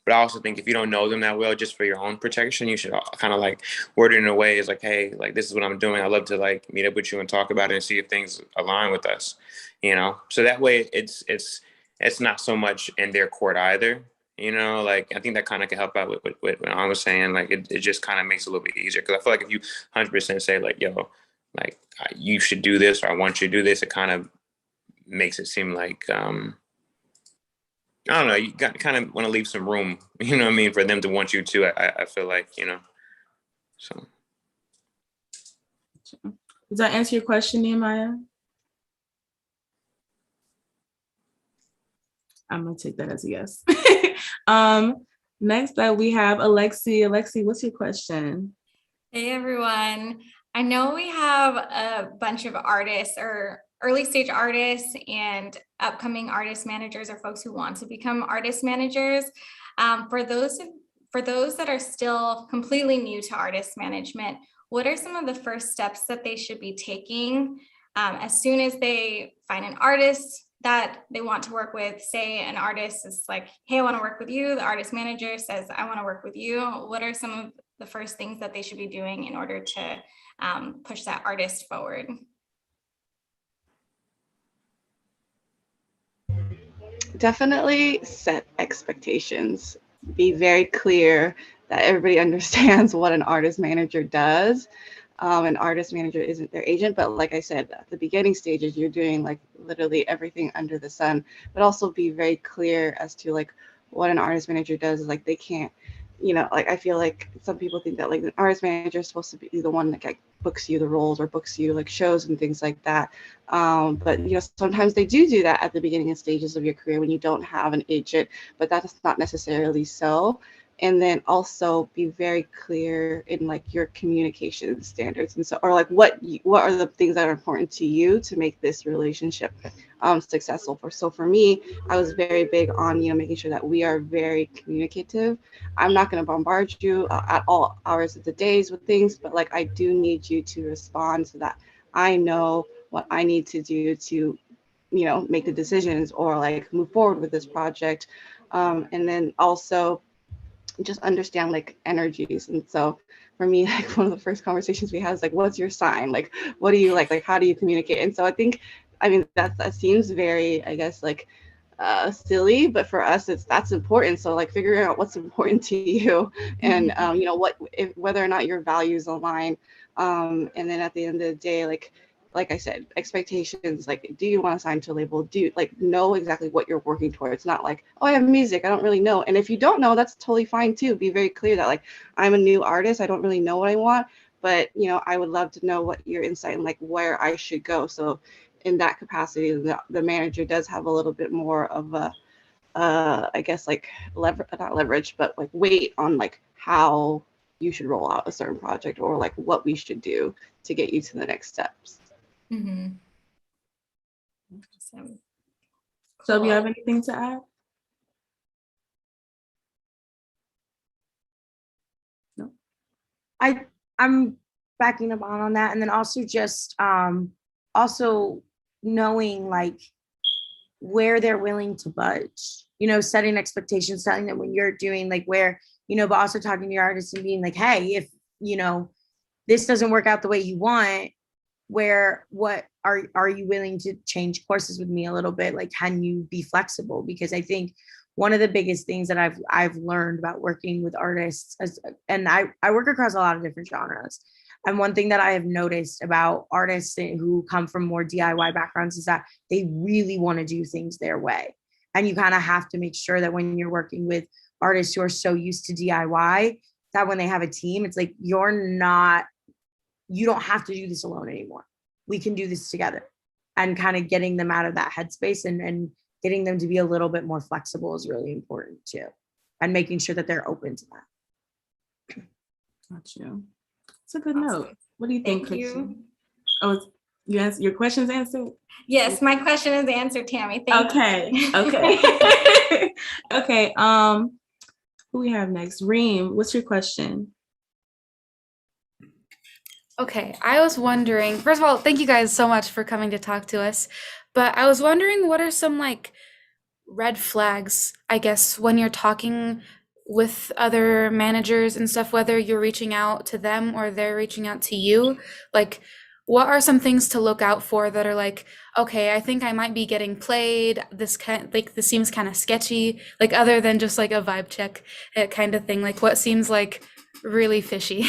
But I also think if you don't know them that well, just for your own protection, you should kind of like word it in a way is like, hey, like this is what I'm doing. I'd love to like meet up with you and talk about it and see if things align with us, you know? So that way it's not so much in their court either, you know? Like, I think that kind of can help out with what I was saying. Like, it just kind of makes it a little bit easier. Cause I feel like if you 100% say like, yo, like you should do this, or I want you to do this, it kind of makes it seem like, I don't know, you kind of want to leave some room, you know what I mean, for them to want you to, I feel like, you know, so. Does that answer your question, Nehemiah? I'm gonna take that as a yes. Next up we have Alexi. Alexi, what's your question? Hey everyone. I know we have a bunch of artists or early stage artists and upcoming artist managers or folks who want to become artist managers. For those that are still completely new to artist management, what are some of the first steps that they should be taking as soon as they find an artist that they want to work with? Say an artist is like, hey, I want to work with you. The artist manager says, I want to work with you. What are some of the first things that they should be doing in order to push that artist forward? Definitely set expectations. Be very clear that everybody understands what an artist manager does. An artist manager isn't their agent, but like I said, at the beginning stages, you're doing like literally everything under the sun. But also be very clear as to like what an artist manager does. Like they can't, like I feel like some people think that like an artist manager is supposed to be the one that like books you the roles or books you like shows and things like that. But sometimes they do that at the beginning stages of your career when you don't have an agent, but that's not necessarily so. And then also be very clear in like your communication standards, and so, or like what are the things that are important to you to make this relationship successful. For me, I was very big on making sure that we are very communicative. I'm not going to bombard you at all hours of the days with things, but like I do need you to respond so that I know what I need to do to make the decisions or like move forward with this project. And then also just understand like energies. And so for me, like one of the first conversations we had is like, what's your sign? Like, what do you like how do you communicate? And so I mean, that seems very, I guess, like silly, but for us, that's important. So like figuring out what's important to you and, whether or not your values align. And then at the end of the day, like I said, expectations, like, do you want to sign to a label? Do you like know exactly what you're working towards? Not like, oh, I have music, I don't really know. And if you don't know, that's totally fine too. Be very clear that like, I'm a new artist, I don't really know what I want, but I would love to know what your insight and like where I should go. So in that capacity, the manager does have a little bit more of a, I guess like not leverage, but like weight on like how you should roll out a certain project or like what we should do to get you to the next steps. Mm-hmm. So do you have anything to add? No. I'm backing up on that, and then also just also knowing like where they're willing to budge, setting expectations, telling them when you're doing like where, but also talking to your artists and being like, hey, if this doesn't work out the way you want, what are you willing to change courses with me a little bit? Like, can you be flexible? Because I think one of the biggest things that I've learned about working with artists and I work across a lot of different genres. And one thing that I have noticed about artists who come from more DIY backgrounds is that they really want to do things their way. And you kind of have to make sure that when you're working with artists who are so used to DIY, that when they have a team, it's like, you don't have to do this alone anymore. We can do this together. And kind of getting them out of that headspace and getting them to be a little bit more flexible is really important too. And making sure that they're open to that. Got you. It's a good note. What do you think, Thank Christian? you. Oh, yes, your question's answered? Yes, my question is answered, Tammy. Thank you. Okay. Okay. Who we have next? Reem, what's your question? Okay, I was wondering, first of all, thank you guys so much for coming to talk to us. But I was wondering, what are some like red flags, I guess, when you're talking with other managers and stuff, whether you're reaching out to them or they're reaching out to you? Like, what are some things to look out for that are like, okay, I think I might be getting played. This seems kind of sketchy, like other than just like a vibe check kind of thing. Like, what seems like really fishy?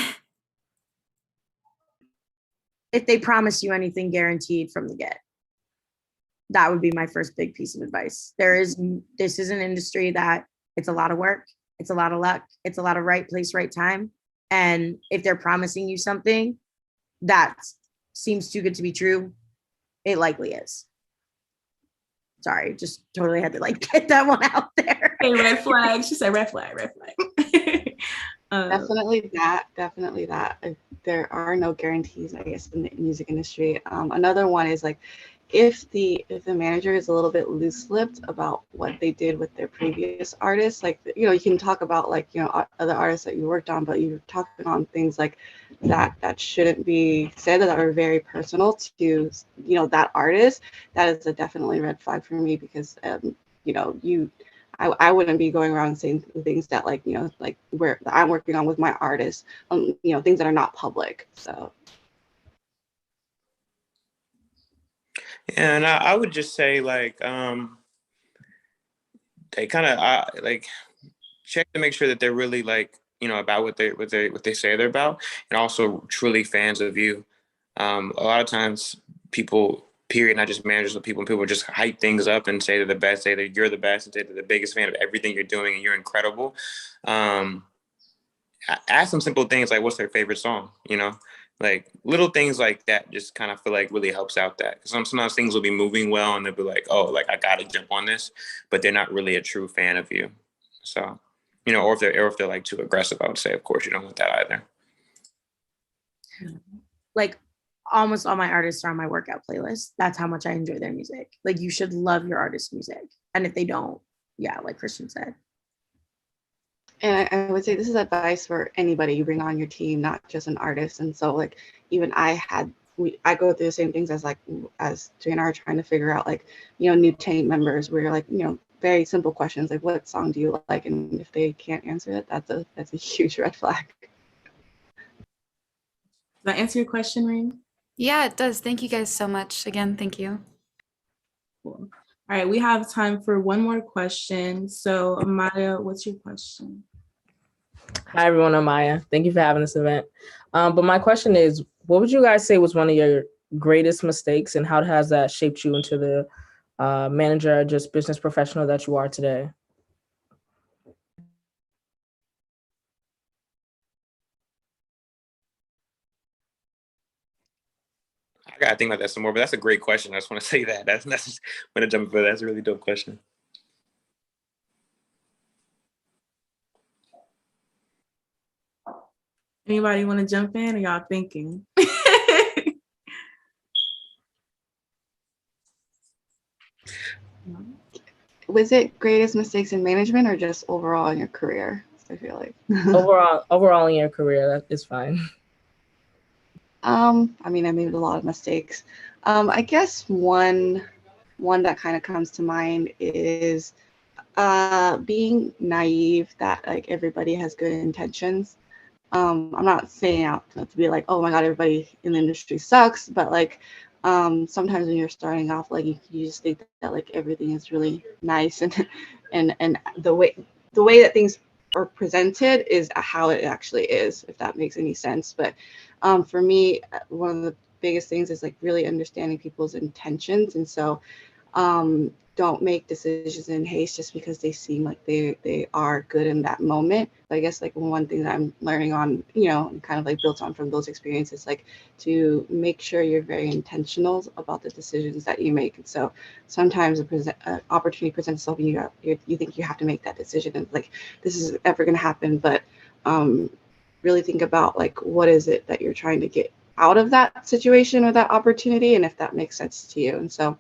If they promise you anything guaranteed from the get, that would be my first big piece of advice. This is an industry that it's a lot of work, it's a lot of luck, it's a lot of right place, right time. And if they're promising you something that seems too good to be true, it likely is. Sorry, just totally had to like get that one out there. Hey, red flag. She said red flag, red flag. Definitely that. There are no guarantees, I guess, in the music industry. Another one is like, if the manager is a little bit loose-lipped about what they did with their previous artists, like, you can talk about like, other artists that you worked on, but you're talking on things like that shouldn't be said, that are very personal to, that artist. That is a definitely red flag for me, because, I wouldn't be going around saying things that like, like where I'm working on with my artists, things that are not public. So. Yeah, and I would just say like, they kind of like check to make sure that they're really like, about what they say they're about, and also truly fans of you. A lot of times people, period, not just managers, but people just hype things up and say they're the best, say that you're the best, and say they're the biggest fan of everything you're doing and you're incredible. Ask them simple things like, what's their favorite song? Like little things like that just kind of feel like really helps out that. Because sometimes things will be moving well and they'll be like, oh, like I got to jump on this, but they're not really a true fan of you. So, or if they're like too aggressive, I would say, of course, you don't want that either. Like almost all my artists are on my workout playlist. That's how much I enjoy their music. Like you should love your artist's music. And if they don't, yeah, like Christian said. And I would say this is advice for anybody you bring on your team, not just an artist. And so like even I go through the same things as JNR trying to figure out like, new team members where you're like, very simple questions like what song do you like? And if they can't answer it, that's a huge red flag. Does that answer your question, Reem? Yeah, it does. Thank you guys so much. Again, thank you. Cool. All right, we have time for one more question. So Amaya, what's your question? Hi everyone, I'm Maya. Thank you for having this event. But my question is, what would you guys say was one of your greatest mistakes, and how has that shaped you into the manager, just business professional that you are today? I gotta think about that some more, but that's a great question. I just want to say that. That's just when I jump in. That's a really dope question. Anybody want to jump in, or y'all thinking? Was it greatest mistakes in management or just overall in your career? I feel like overall in your career, that is fine. I mean, I made a lot of mistakes. I guess one that kind of comes to mind is being naive that like everybody has good intentions. I'm not saying out to be like, oh my God, everybody in the industry sucks, but like sometimes when you're starting off, like you just think that like everything is really nice and the way that things are presented is how it actually is, if that makes any sense. But for me, one of the biggest things is like really understanding people's intentions, and so don't make decisions in haste just because they seem like they are good in that moment. But I guess like one thing that I'm learning on, and kind of like built on from those experiences, like to make sure you're very intentional about the decisions that you make. And so sometimes an opportunity presents itself and you think you have to make that decision and like this is ever going to happen, but really think about like what is it that you're trying to get out of that situation or that opportunity, and if that makes sense to you. And so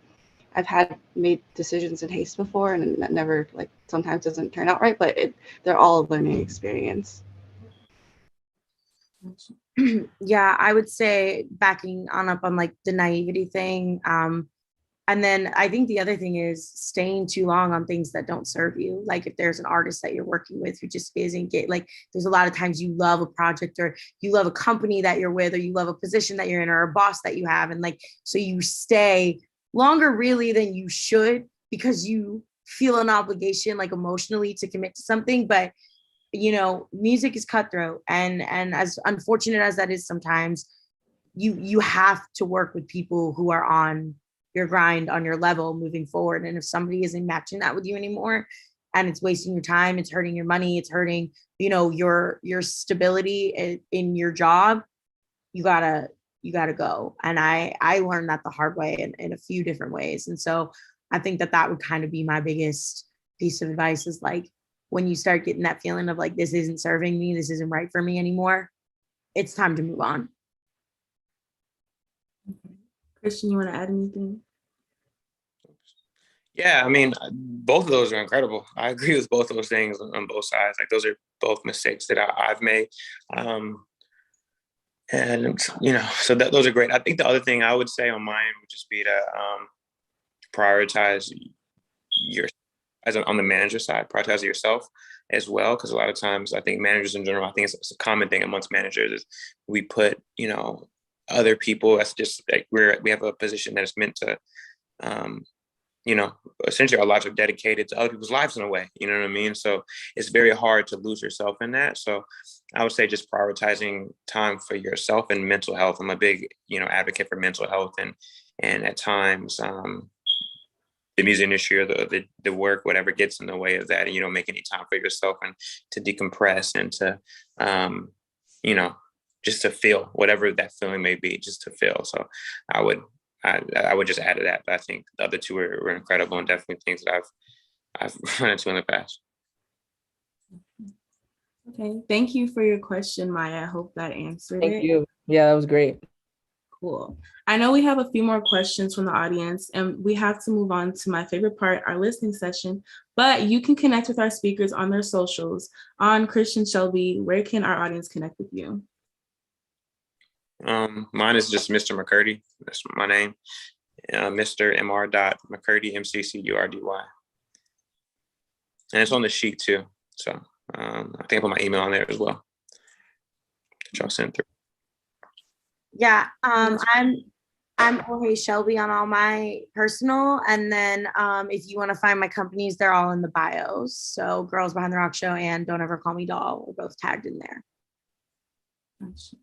I've made decisions in haste before, and that never, like, sometimes doesn't turn out right, but they're all a learning experience. Yeah, I would say backing up on like the naivety thing. And then I think the other thing is staying too long on things that don't serve you. Like if there's an artist that you're working with who just isn't there's a lot of times you love a project or you love a company that you're with, or you love a position that you're in or a boss that you have. And like, so you stay longer really than you should because you feel an obligation like emotionally to commit to something. But music is cutthroat, and as unfortunate as that is sometimes, you have to work with people who are on your grind, on your level moving forward. And if somebody isn't matching that with you anymore and it's wasting your time, it's hurting your money, it's hurting your stability in your job, you gotta go. And I learned that the hard way in a few different ways. And so I think that would kind of be my biggest piece of advice is like, when you start getting that feeling of like, this isn't serving me, this isn't right for me anymore, it's time to move on. Christian, you want to add anything? Yeah, I mean, both of those are incredible. I agree with both of those things on both sides. Like those are both mistakes that I've made. And, so those are great. I think the other thing I would say on mine would just be to prioritize on the manager side, prioritize yourself as well. Because a lot of times I think managers in general, I think it's a common thing amongst managers is we put, other people as just like we have a position that is meant to essentially our lives are dedicated to other people's lives in a way, you know what I mean? So it's very hard to lose yourself in that. So I would say just prioritizing time for yourself and mental health. I'm a big, advocate for mental health, and at times the music industry or the work, whatever gets in the way of that, and you don't make any time for yourself and to decompress and to, just to feel whatever that feeling may be, just to feel. So I would just add to that, but I think the other two were incredible and definitely things that I've run into in the past. Okay, thank you for your question, Maya. I hope that answered it. Thank you. Yeah, that was great. Cool. I know we have a few more questions from the audience, and we have to move on to my favorite part, our listening session, but you can connect with our speakers on their socials. On Christian, Shelby, where can our audience connect with you? Mine is just Mr. McCurdy. That's my name. Mr. Mr. McCurdy, MCCURDY. And it's on the sheet too. So I think I put my email on there as well that y'all sent through. Yeah, I'm Jorge Shelby on all my personal, and then if you want to find my companies, they're all in the bios. So Girls Behind the Rock Show and Don't Ever Call Me Doll are both tagged in there. Gotcha.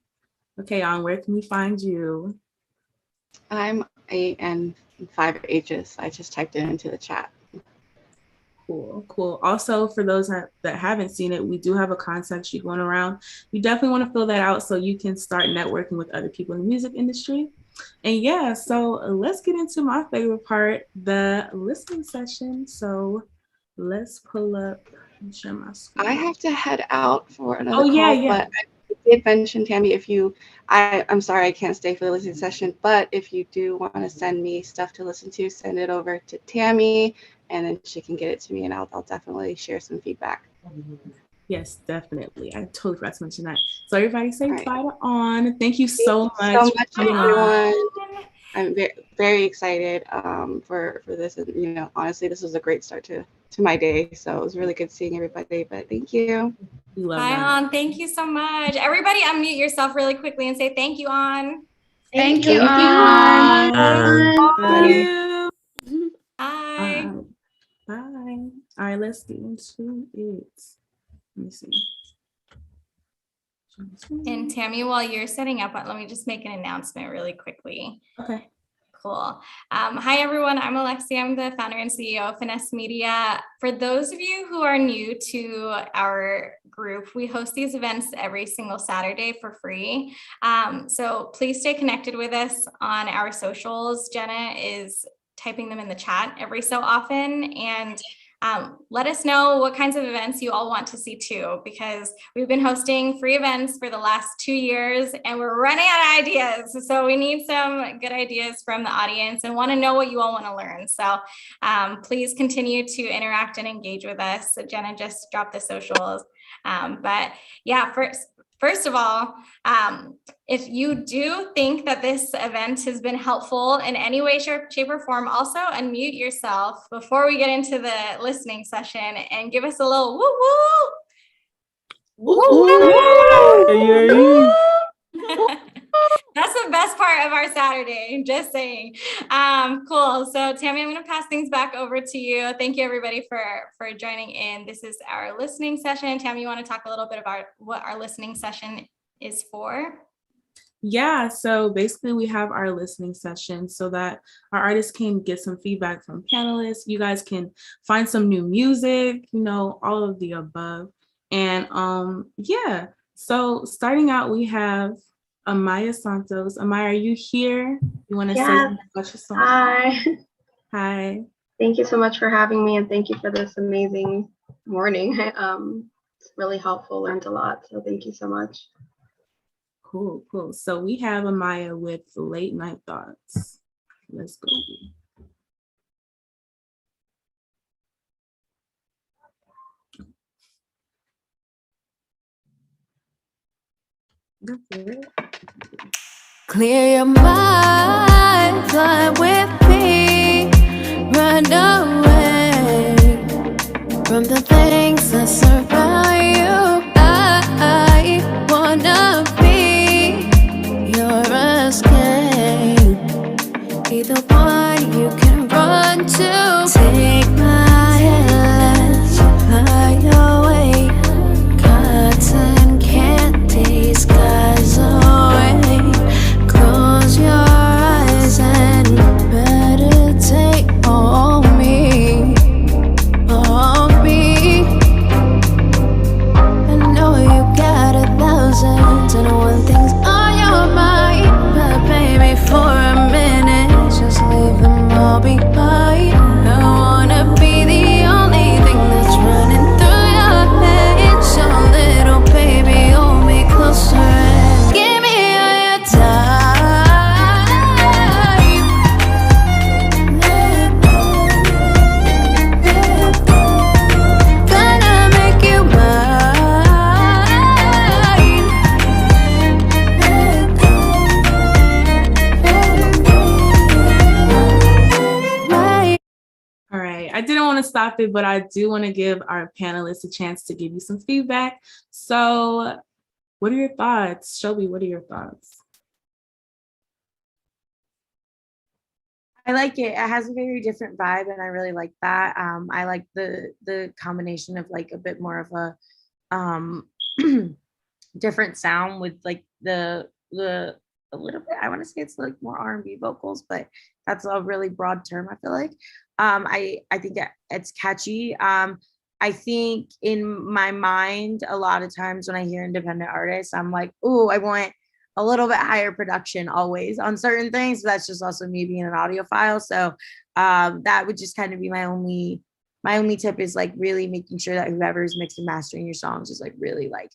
Okay, where can we find you? I'm AN 5 H's. I just typed it into the chat. Cool. Also, for those that haven't seen it, we do have a contact sheet going around. You definitely want to fill that out so you can start networking with other people in the music industry. And yeah, so let's get into my favorite part, the listening session. So let's pull up and share my screen. I have to head out for another call, but I did mention, Tammy, I'm sorry I can't stay for the listening session, but if you do want to send me stuff to listen to, send it over to Tammy, and then she can get it to me, and I'll definitely share some feedback. Yes, definitely. I totally forgot to mention that. So everybody say bye to On. Thank you so much. Thank you so much, everyone. I'm very, very excited for this. And, honestly, this was a great start to my day. So it was really good seeing everybody, but thank you. Hi, On. Thank you so much. Everybody unmute yourself really quickly and say thank you, On. Thank you, On. Thank you. Bye. Bye. All right, let's get into it. Let me see. And Tammy, while you're setting up, let me just make an announcement really quickly. Okay. Cool. Hi, everyone. I'm Alexia. I'm the founder and CEO of Finesse Media. For those of you who are new to our group, we host these events every single Saturday for free. So please stay connected with us on our socials. Jenna is typing them in the chat every so often, and let us know what kinds of events you all want to see too, because we've been hosting free events for the last 2 years and we're running out of ideas. So we need some good ideas from the audience and want to know what you all want to learn. So please continue to interact and engage with us. So Jenna just dropped the socials. But yeah, First of all, if you do think that this event has been helpful in any way, shape, or form, also unmute yourself before we get into the listening session and give us a little woo woo. Woo woo. That's the best part of our Saturday, just saying. Cool. So Tammy, I'm going to pass things back over to you. Thank you everybody for joining in. This is our listening session. Tammy, you want to talk a little bit about what our listening session is for? Yeah, so basically we have our listening session so that our artists can get some feedback from panelists. You guys can find some new music, all of the above. And yeah, so starting out, we have Amaya Santos. Amaya, are you here? You want to say something about your song? Hi. Hi. Thank you so much for having me, and thank you for this amazing morning. It's really helpful, learned a lot, so thank you so much. Cool. So we have Amaya with Late Night Thoughts. Let's go. Clear your mind, fly with me, run away from the things that surround you. I wanna be your escape, be the one you can run to. I didn't want to stop it, but I do want to give our panelists a chance to give you some feedback. So what are your thoughts? Shelby, what are your thoughts? I like it. It has a very different vibe, and I really like that. I like the combination of like a bit more of a different sound with like the a little bit. I want to say it's like more R&B vocals, but that's a really broad term. I feel like. I think it's catchy. I think in my mind, a lot of times when I hear independent artists, I'm like, oh, I want a little bit higher production always on certain things. That's just also me being an audiophile. So that would just kind of be my only tip is like really making sure that whoever is mixing and mastering your songs is like really like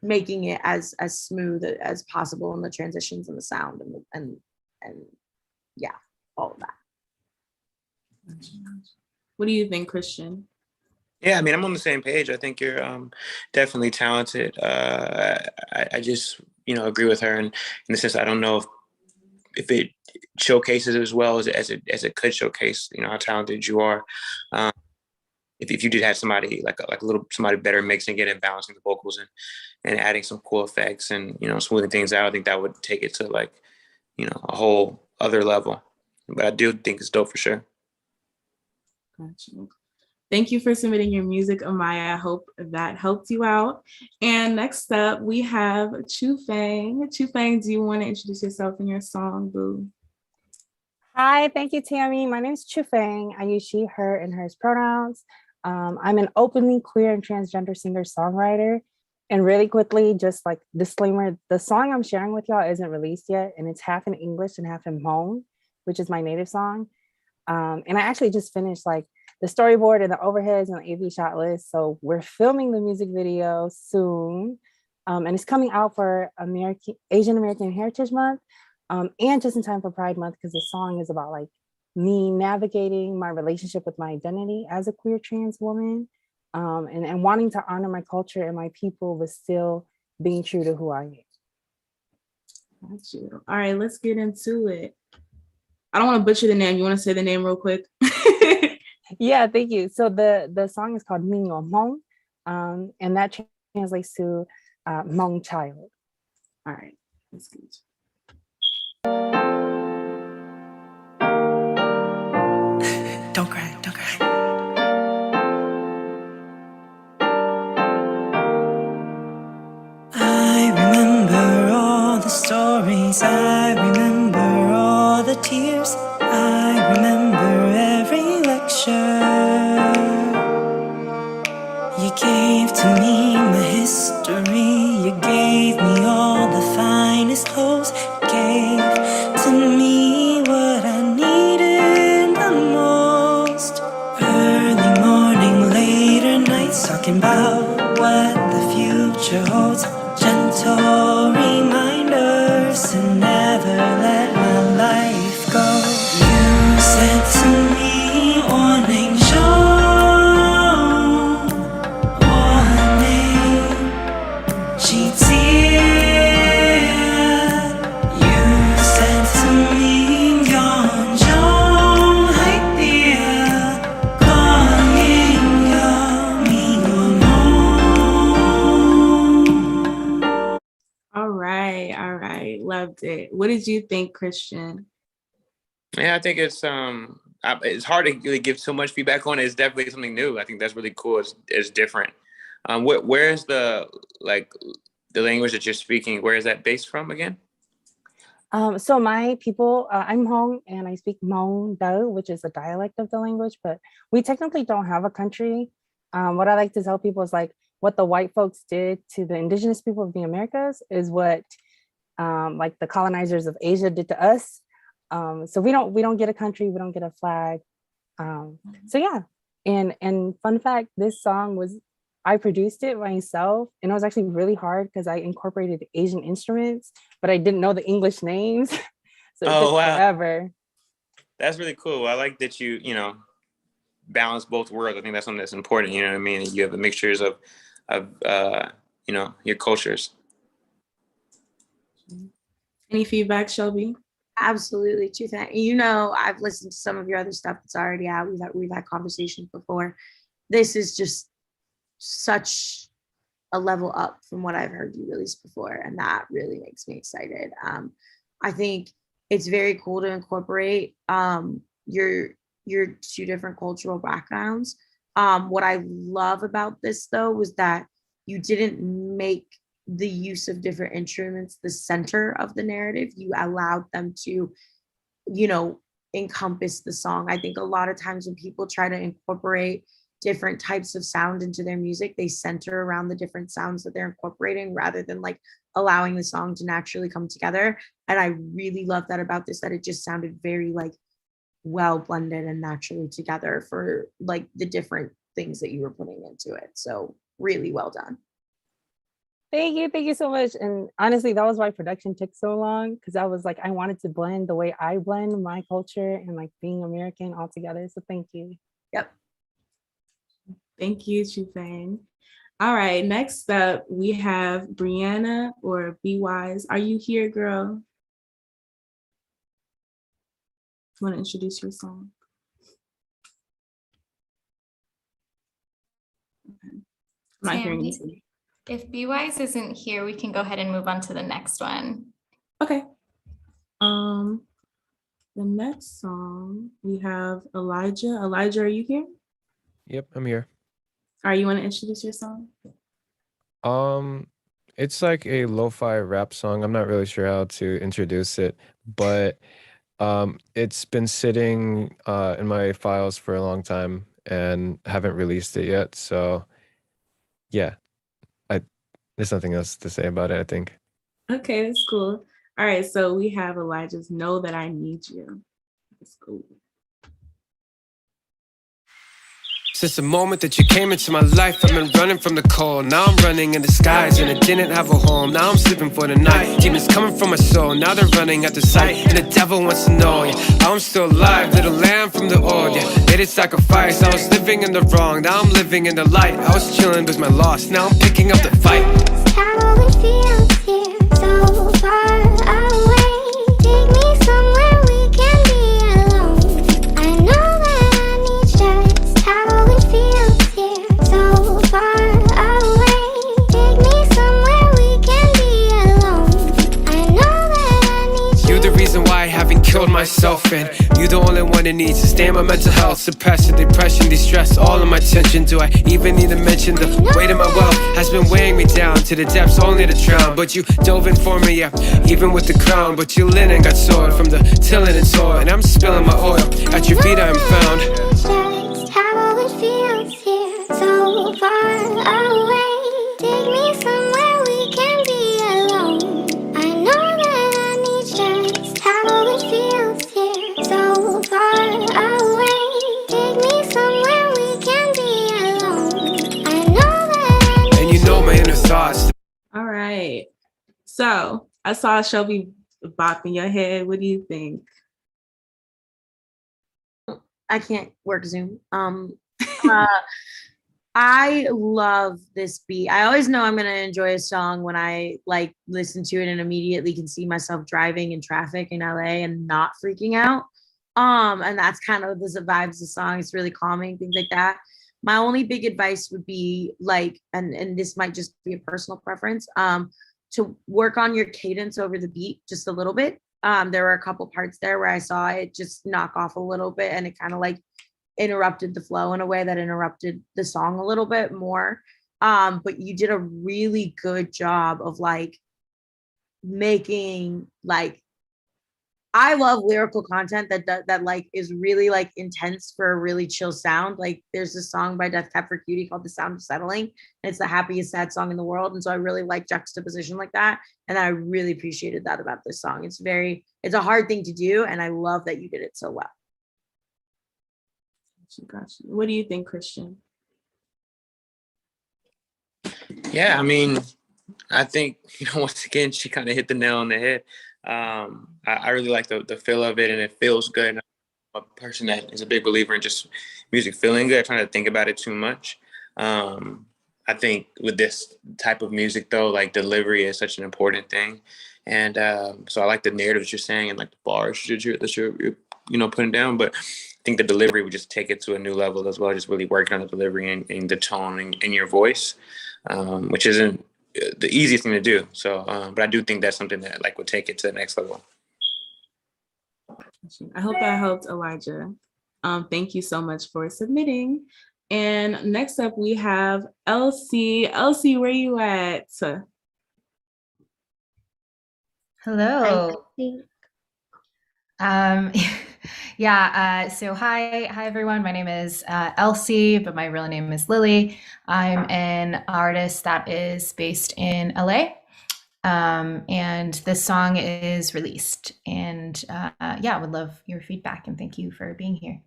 making it as smooth as possible in the transitions and the sound and yeah, all of that. What do you think, Christian? Yeah, I mean, I'm on the same page. I think you're definitely talented. I just, agree with her in the sense I don't know if it showcases as well as it could showcase, how talented you are. If you did have somebody like somebody better mixing it and balancing the vocals and adding some cool effects and smoothing things out, I think that would take it to like a whole other level. But I do think it's dope for sure. Gotcha. Thank you for submitting your music, Amaya. I hope that helped you out. And next up, we have Chuefeng. Chuefeng, do you want to introduce yourself and your song, boo? Hi, thank you, Tammy. My name is Chuefeng. I use she, her, and hers pronouns. I'm an openly queer and transgender singer-songwriter. And really quickly, just like disclaimer, the song I'm sharing with y'all isn't released yet, and it's half in English and half in Hmong, which is my native song. And I actually just finished like the storyboard and the overheads and the AV shot list. So we're filming the music video soon. And it's coming out for Asian American Heritage Month. And just in time for Pride Month, because the song is about like me navigating my relationship with my identity as a queer trans woman, and wanting to honor my culture and my people, but still being true to who I am. Got you. All right, let's get into it. I don't want to butcher the name. You want to say the name real quick? Yeah, thank you. So the song is called Nyuam, and that translates to Hmong child. All right, that's good. Don't cry, don't cry. I remember all the stories, I remember all the tears, I remember every lecture. You gave to me my history, you gave me all the finest clothes, gave to me what I needed the most. Early morning, later nights, talking about what the future holds. Gentle reminders to never let my life go. You said to me, warning, All right, loved it. What did you think, Christian? Yeah, I think it's hard to really give so much feedback on it. It's definitely something new. I think that's really cool. It's different. Where's the language that you're speaking? Where is that based from again? So my people, I'm Hmong and I speak Hmong Dao, which is a dialect of the language, but we technically don't have a country. What I like to tell people is like what the white folks did to the indigenous people of the Americas is what like the colonizers of Asia did to us. So we don't get a country, we don't get a flag. So yeah, and fun fact, this song I produced it myself, and it was actually really hard because I incorporated Asian instruments, but I didn't know the English names. So it took forever. That's really cool. I like that you balance both worlds. I think that's something that's important. You know what I mean? You have the mixtures of your cultures. Any feedback, Shelby? Absolutely, Chuefeng. You know, I've listened to some of your other stuff that's already out. We've had conversations before. This is just such a level up from what I've heard you release before, and that really makes me excited. I think it's very cool to incorporate your two different cultural backgrounds. What I love about this though was that you didn't make the use of different instruments the center of the narrative. You allowed them to, you know, encompass the song. I think a lot of times when people try to incorporate different types of sound into their music, they center around the different sounds that they're incorporating rather than like allowing the song to naturally come together. And I really love that about this, that it just sounded very like well blended and naturally together for like the different things that you were putting into it. So really well done. Thank you so much. And honestly, that was why production took so long, because I was like, I wanted to blend the way I blend my culture and like being American all together. So thank you. Yep. Thank you, Chuefeng. All right, next up, we have Brianna or Be Wise. Are you here, girl? Want to introduce your song? Okay. I'm not hearing anything. If B-Wise isn't here, we can go ahead and move on to the next one. Okay. The next song, we have Elijah. Elijah, are you here? Yep, I'm here. Are you want to introduce your song? It's like a lo-fi rap song. I'm not really sure how to introduce it, but it's been sitting in my files for a long time and haven't released it yet. So yeah, there's nothing else to say about it, I think. Okay, that's cool. All right, so we have Elijah's Know That I Need You. That's cool. Since the moment that you came into my life, I've been running from the cold. Now I'm running in the skies and I didn't have a home. Now I'm sleeping for the night. Demons coming from my soul, now they're running at the sight. And the devil wants to know, yeah, how I'm still alive. Little lamb from the old, yeah, they did sacrifice. I was living in the wrong, now I'm living in the light. I was chilling with my loss, now I'm picking up the fight. How it feels here, so far away. Take me somewhere we can be alone. I know that I need just how it feels here, so far away. Take me somewhere we can be alone. I know that I need You're the reason why I haven't killed myself, and you're the only one that needs to stay in my mental health. Suppression, depression, distress, all of my tension. Do I even need to mention the weight of my wealth has been weighing me down to the depths only to drown? But you dove in for me, yeah, even with the crown. But your linen got soiled from the tilling and toil, and I'm spilling my oil at your feet I am found. just how it feels here, so far away. Take me somewhere we can be alone. I know that I need just how it feels here, so far away. Take me somewhere we can be alone. I know that I need And you know my inner thoughts. All right. So I saw Shelby bopping your head. What do you think? I can't work Zoom. I love this beat. I always know I'm gonna enjoy a song when I like listen to it and immediately can see myself driving in traffic in LA and not freaking out. And that's kind of the vibes of the song. It's really calming, things like that. My only big advice would be like, and this might just be a personal preference, to work on your cadence over the beat just a little bit. There were a couple parts there where I saw it just knock off a little bit, and it kind of like interrupted the flow in a way that interrupted the song a little bit more. But you did a really good job of like making like, I love lyrical content that like is really like intense for a really chill sound. Like there's this song by Death Cab for Cutie called The Sound of Settling, and it's the happiest sad song in the world. And so I really like juxtaposition like that. And I really appreciated that about this song. It's a hard thing to do, and I love that you did it so well. Gotcha. What do you think, Christian? Yeah, I mean, I think, once again, she kind of hit the nail on the head. I really like the feel of it, and it feels good. I'm a person that is a big believer in just music feeling good, trying to think about it too much. I think with this type of music though, like delivery is such an important thing. And so I like the narratives you're saying and like the bars that you're putting down, but I think the delivery would just take it to a new level as well. Just really working on the delivery and the tone in your voice, which isn't the easiest thing to do. So, but I do think that's something that like would take it to the next level. I hope that helped, Elijah. Thank you so much for submitting. And next up we have EL.SY. EL.SY, where you at? Hello. So hi everyone. My name is EL.SY, but my real name is Lily. I'm an artist that is based in LA. And this song is released. And I would love your feedback and thank you for being here.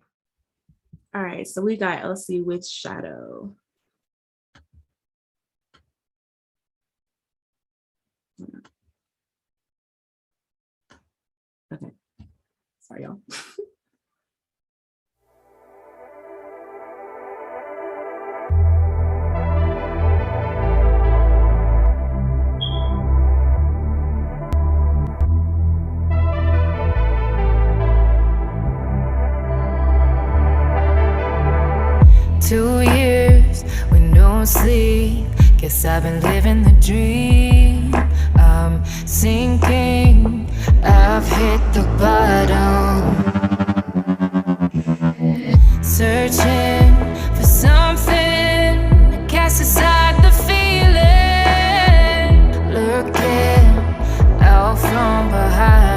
All right, so we got EL.SY with Shadow. Okay, sorry y'all. 2 years with no sleep. Guess I've been living the dream. I'm sinking. I've hit the bottom. Searching for something to cast aside the feeling. Looking out from behind.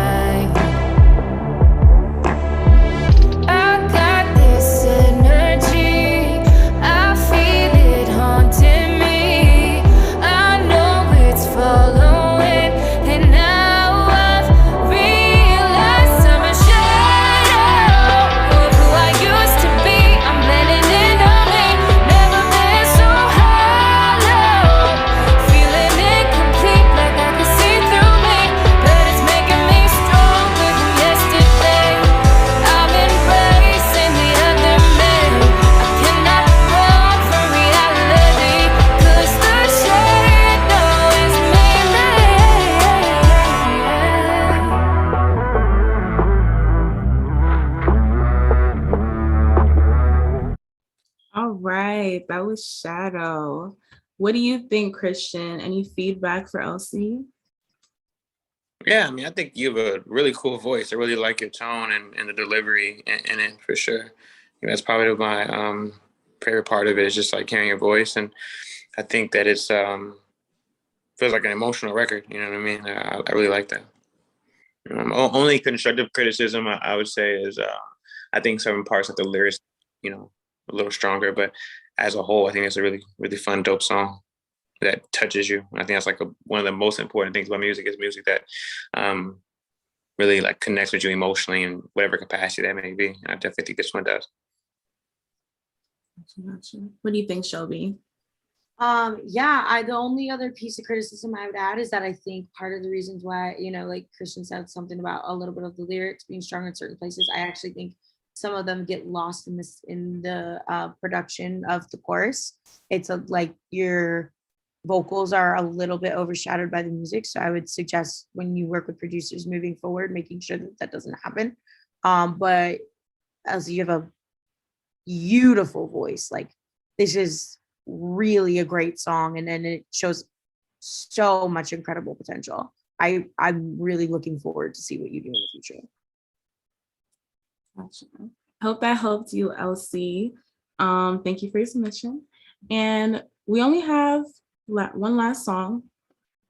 That was Shadow. What do you think, Christian? Any feedback for EL.SY? Yeah, I mean, I think you have a really cool voice. I really like your tone and the delivery in it for sure. That's probably my favorite part of it is just like hearing your voice. And I think that it's feels like an emotional record. You know what I mean? I really like that. Only constructive criticism I would say is I think certain parts of the lyrics, a little stronger, but as a whole, I think it's a really, really fun, dope song that touches you. And I think that's like one of the most important things about music is music that really like connects with you emotionally in whatever capacity that may be. And I definitely think this one does. Gotcha. What do you think, Shelby? The only other piece of criticism I would add is that I think part of the reasons why, like Christian said something about a little bit of the lyrics being stronger in certain places, I actually think some of them get lost in the production of the chorus. It's like your vocals are a little bit overshadowed by the music. So I would suggest when you work with producers moving forward, making sure that doesn't happen. But as you have a beautiful voice, like this is really a great song. And then it shows so much incredible potential. I'm really looking forward to see what you do in the future. Gotcha. Hope that helped you, EL.SY. Thank you for your submission. And we only have one last song.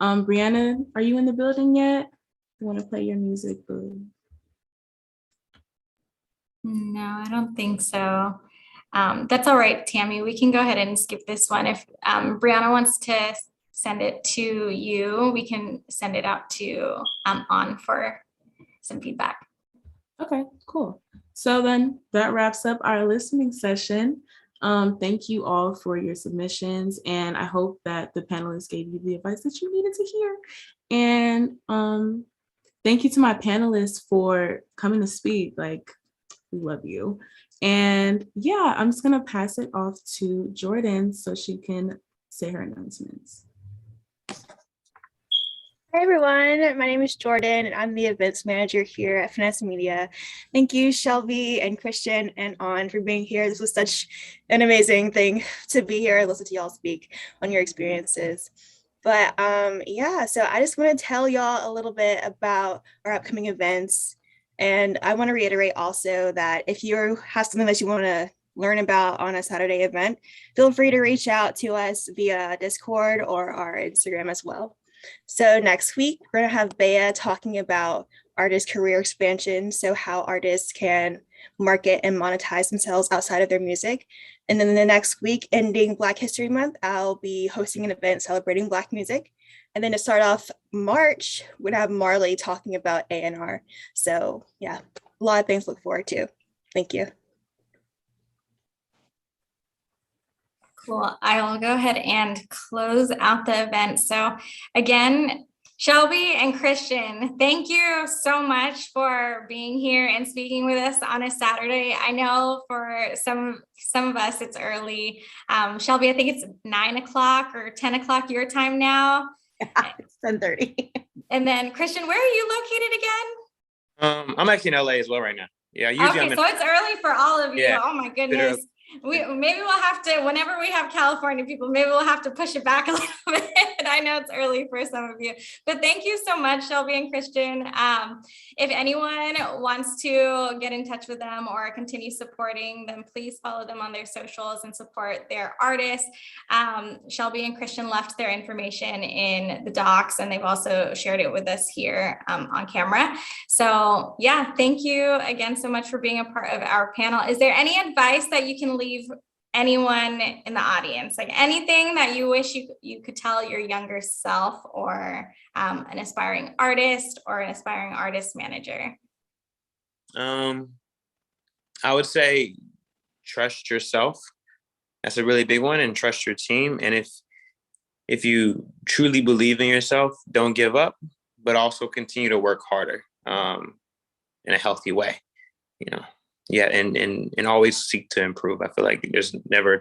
Brianna, are you in the building yet? You want to play your music, boo? No, I don't think so. That's all right, Tammy. We can go ahead and skip this one. If Brianna wants to send it to you, we can send it out to On for some feedback. Okay, cool. So then that wraps up our listening session. Thank you all for your submissions, and I hope that the panelists gave you the advice that you needed to hear. And thank you to my panelists for coming to speak. Like, we love you. And yeah, I'm just gonna pass it off to Jordan so she can say her announcements. Hi everyone, my name is Jordan and I'm the events manager here at Finesse Media. Thank you Shelby and Christian and On for being here. This was such an amazing thing to be here and listen to y'all speak on your experiences. But yeah, so I just want to tell y'all a little bit about our upcoming events. And I want to reiterate also that if you have something that you want to learn about on a Saturday event, feel free to reach out to us via Discord or our Instagram as well. So next week, we're going to have Bea talking about artist career expansion. So how artists can market and monetize themselves outside of their music. And then the next week, ending Black History Month, I'll be hosting an event celebrating Black music. And then to start off March, we're going to have Marley talking about A&R. So yeah, a lot of things to look forward to. Thank you. Cool. I will go ahead and close out the event. So again, Shelby and Christian, thank you so much for being here and speaking with us on a Saturday. I know for some of us it's early. Shelby, I think it's 9 o'clock or 10 o'clock your time now. Yeah, it's 10:30. And then Christian, where are you located again? I'm actually in LA as well right now. Yeah, usually Okay, so it's early for all of you. Yeah. Oh my goodness. Maybe we'll have to, whenever we have California people, maybe we'll have to push it back a little bit. I know it's early for some of you, but thank you so much, Shelby and Christian. If anyone wants to get in touch with them or continue supporting them, please follow them on their socials and support their artists. Shelby and Christian left their information in the docs, and they've also shared it with us here on camera. So yeah, thank you again so much for being a part of our panel. Is there any advice that you can leave anyone in the audience, like anything that you wish you could tell your younger self, or an aspiring artist or an aspiring artist manager? I would say trust yourself. That's a really big one, and trust your team. And if you truly believe in yourself, don't give up, but also continue to work harder in a healthy way, you know. Yeah, and always seek to improve. I feel like it's never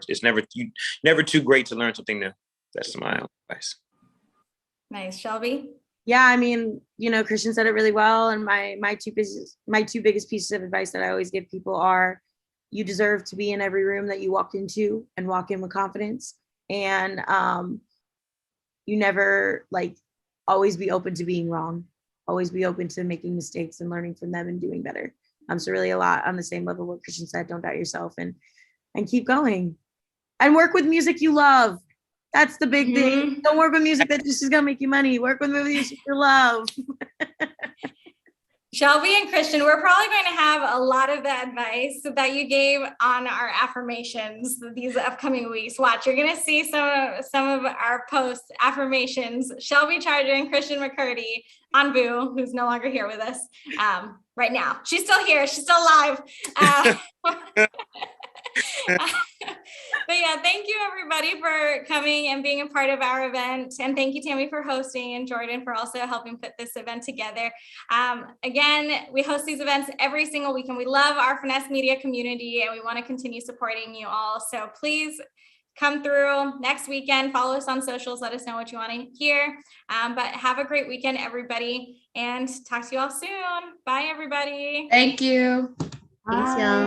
too great to learn something new. That's my own advice. Nice. Shelby? Yeah, I mean, you know, Christian said it really well. And my two biggest pieces of advice that I always give people are, you deserve to be in every room that you walk into and walk in with confidence. And you never, always be open to being wrong. Always be open to making mistakes and learning from them and doing better. So really a lot on the same level what Christian said, don't doubt yourself and keep going. And work with music you love. That's the big thing. Don't work with music that just is gonna make you money. Work with music you love. Shelby and Christian, we're probably going to have a lot of the advice that you gave on our affirmations these upcoming weeks. Watch, you're going to see some of our posts, affirmations. Shelby Chargin, Christian McCurdy, Anh Vu, who's no longer here with us right now. She's still here. She's still alive. But yeah, thank you everybody for coming and being a part of our event. And thank you, Tammy, for hosting, and Jordan for also helping put this event together. Again, we host these events every single week, and we love our Finesse Media community, and we want to continue supporting you all. So please come through next weekend. Follow us on socials. Let us know what you want to hear. But have a great weekend, everybody, and talk to you all soon. Bye, everybody. Thank you. Thanks, y'all.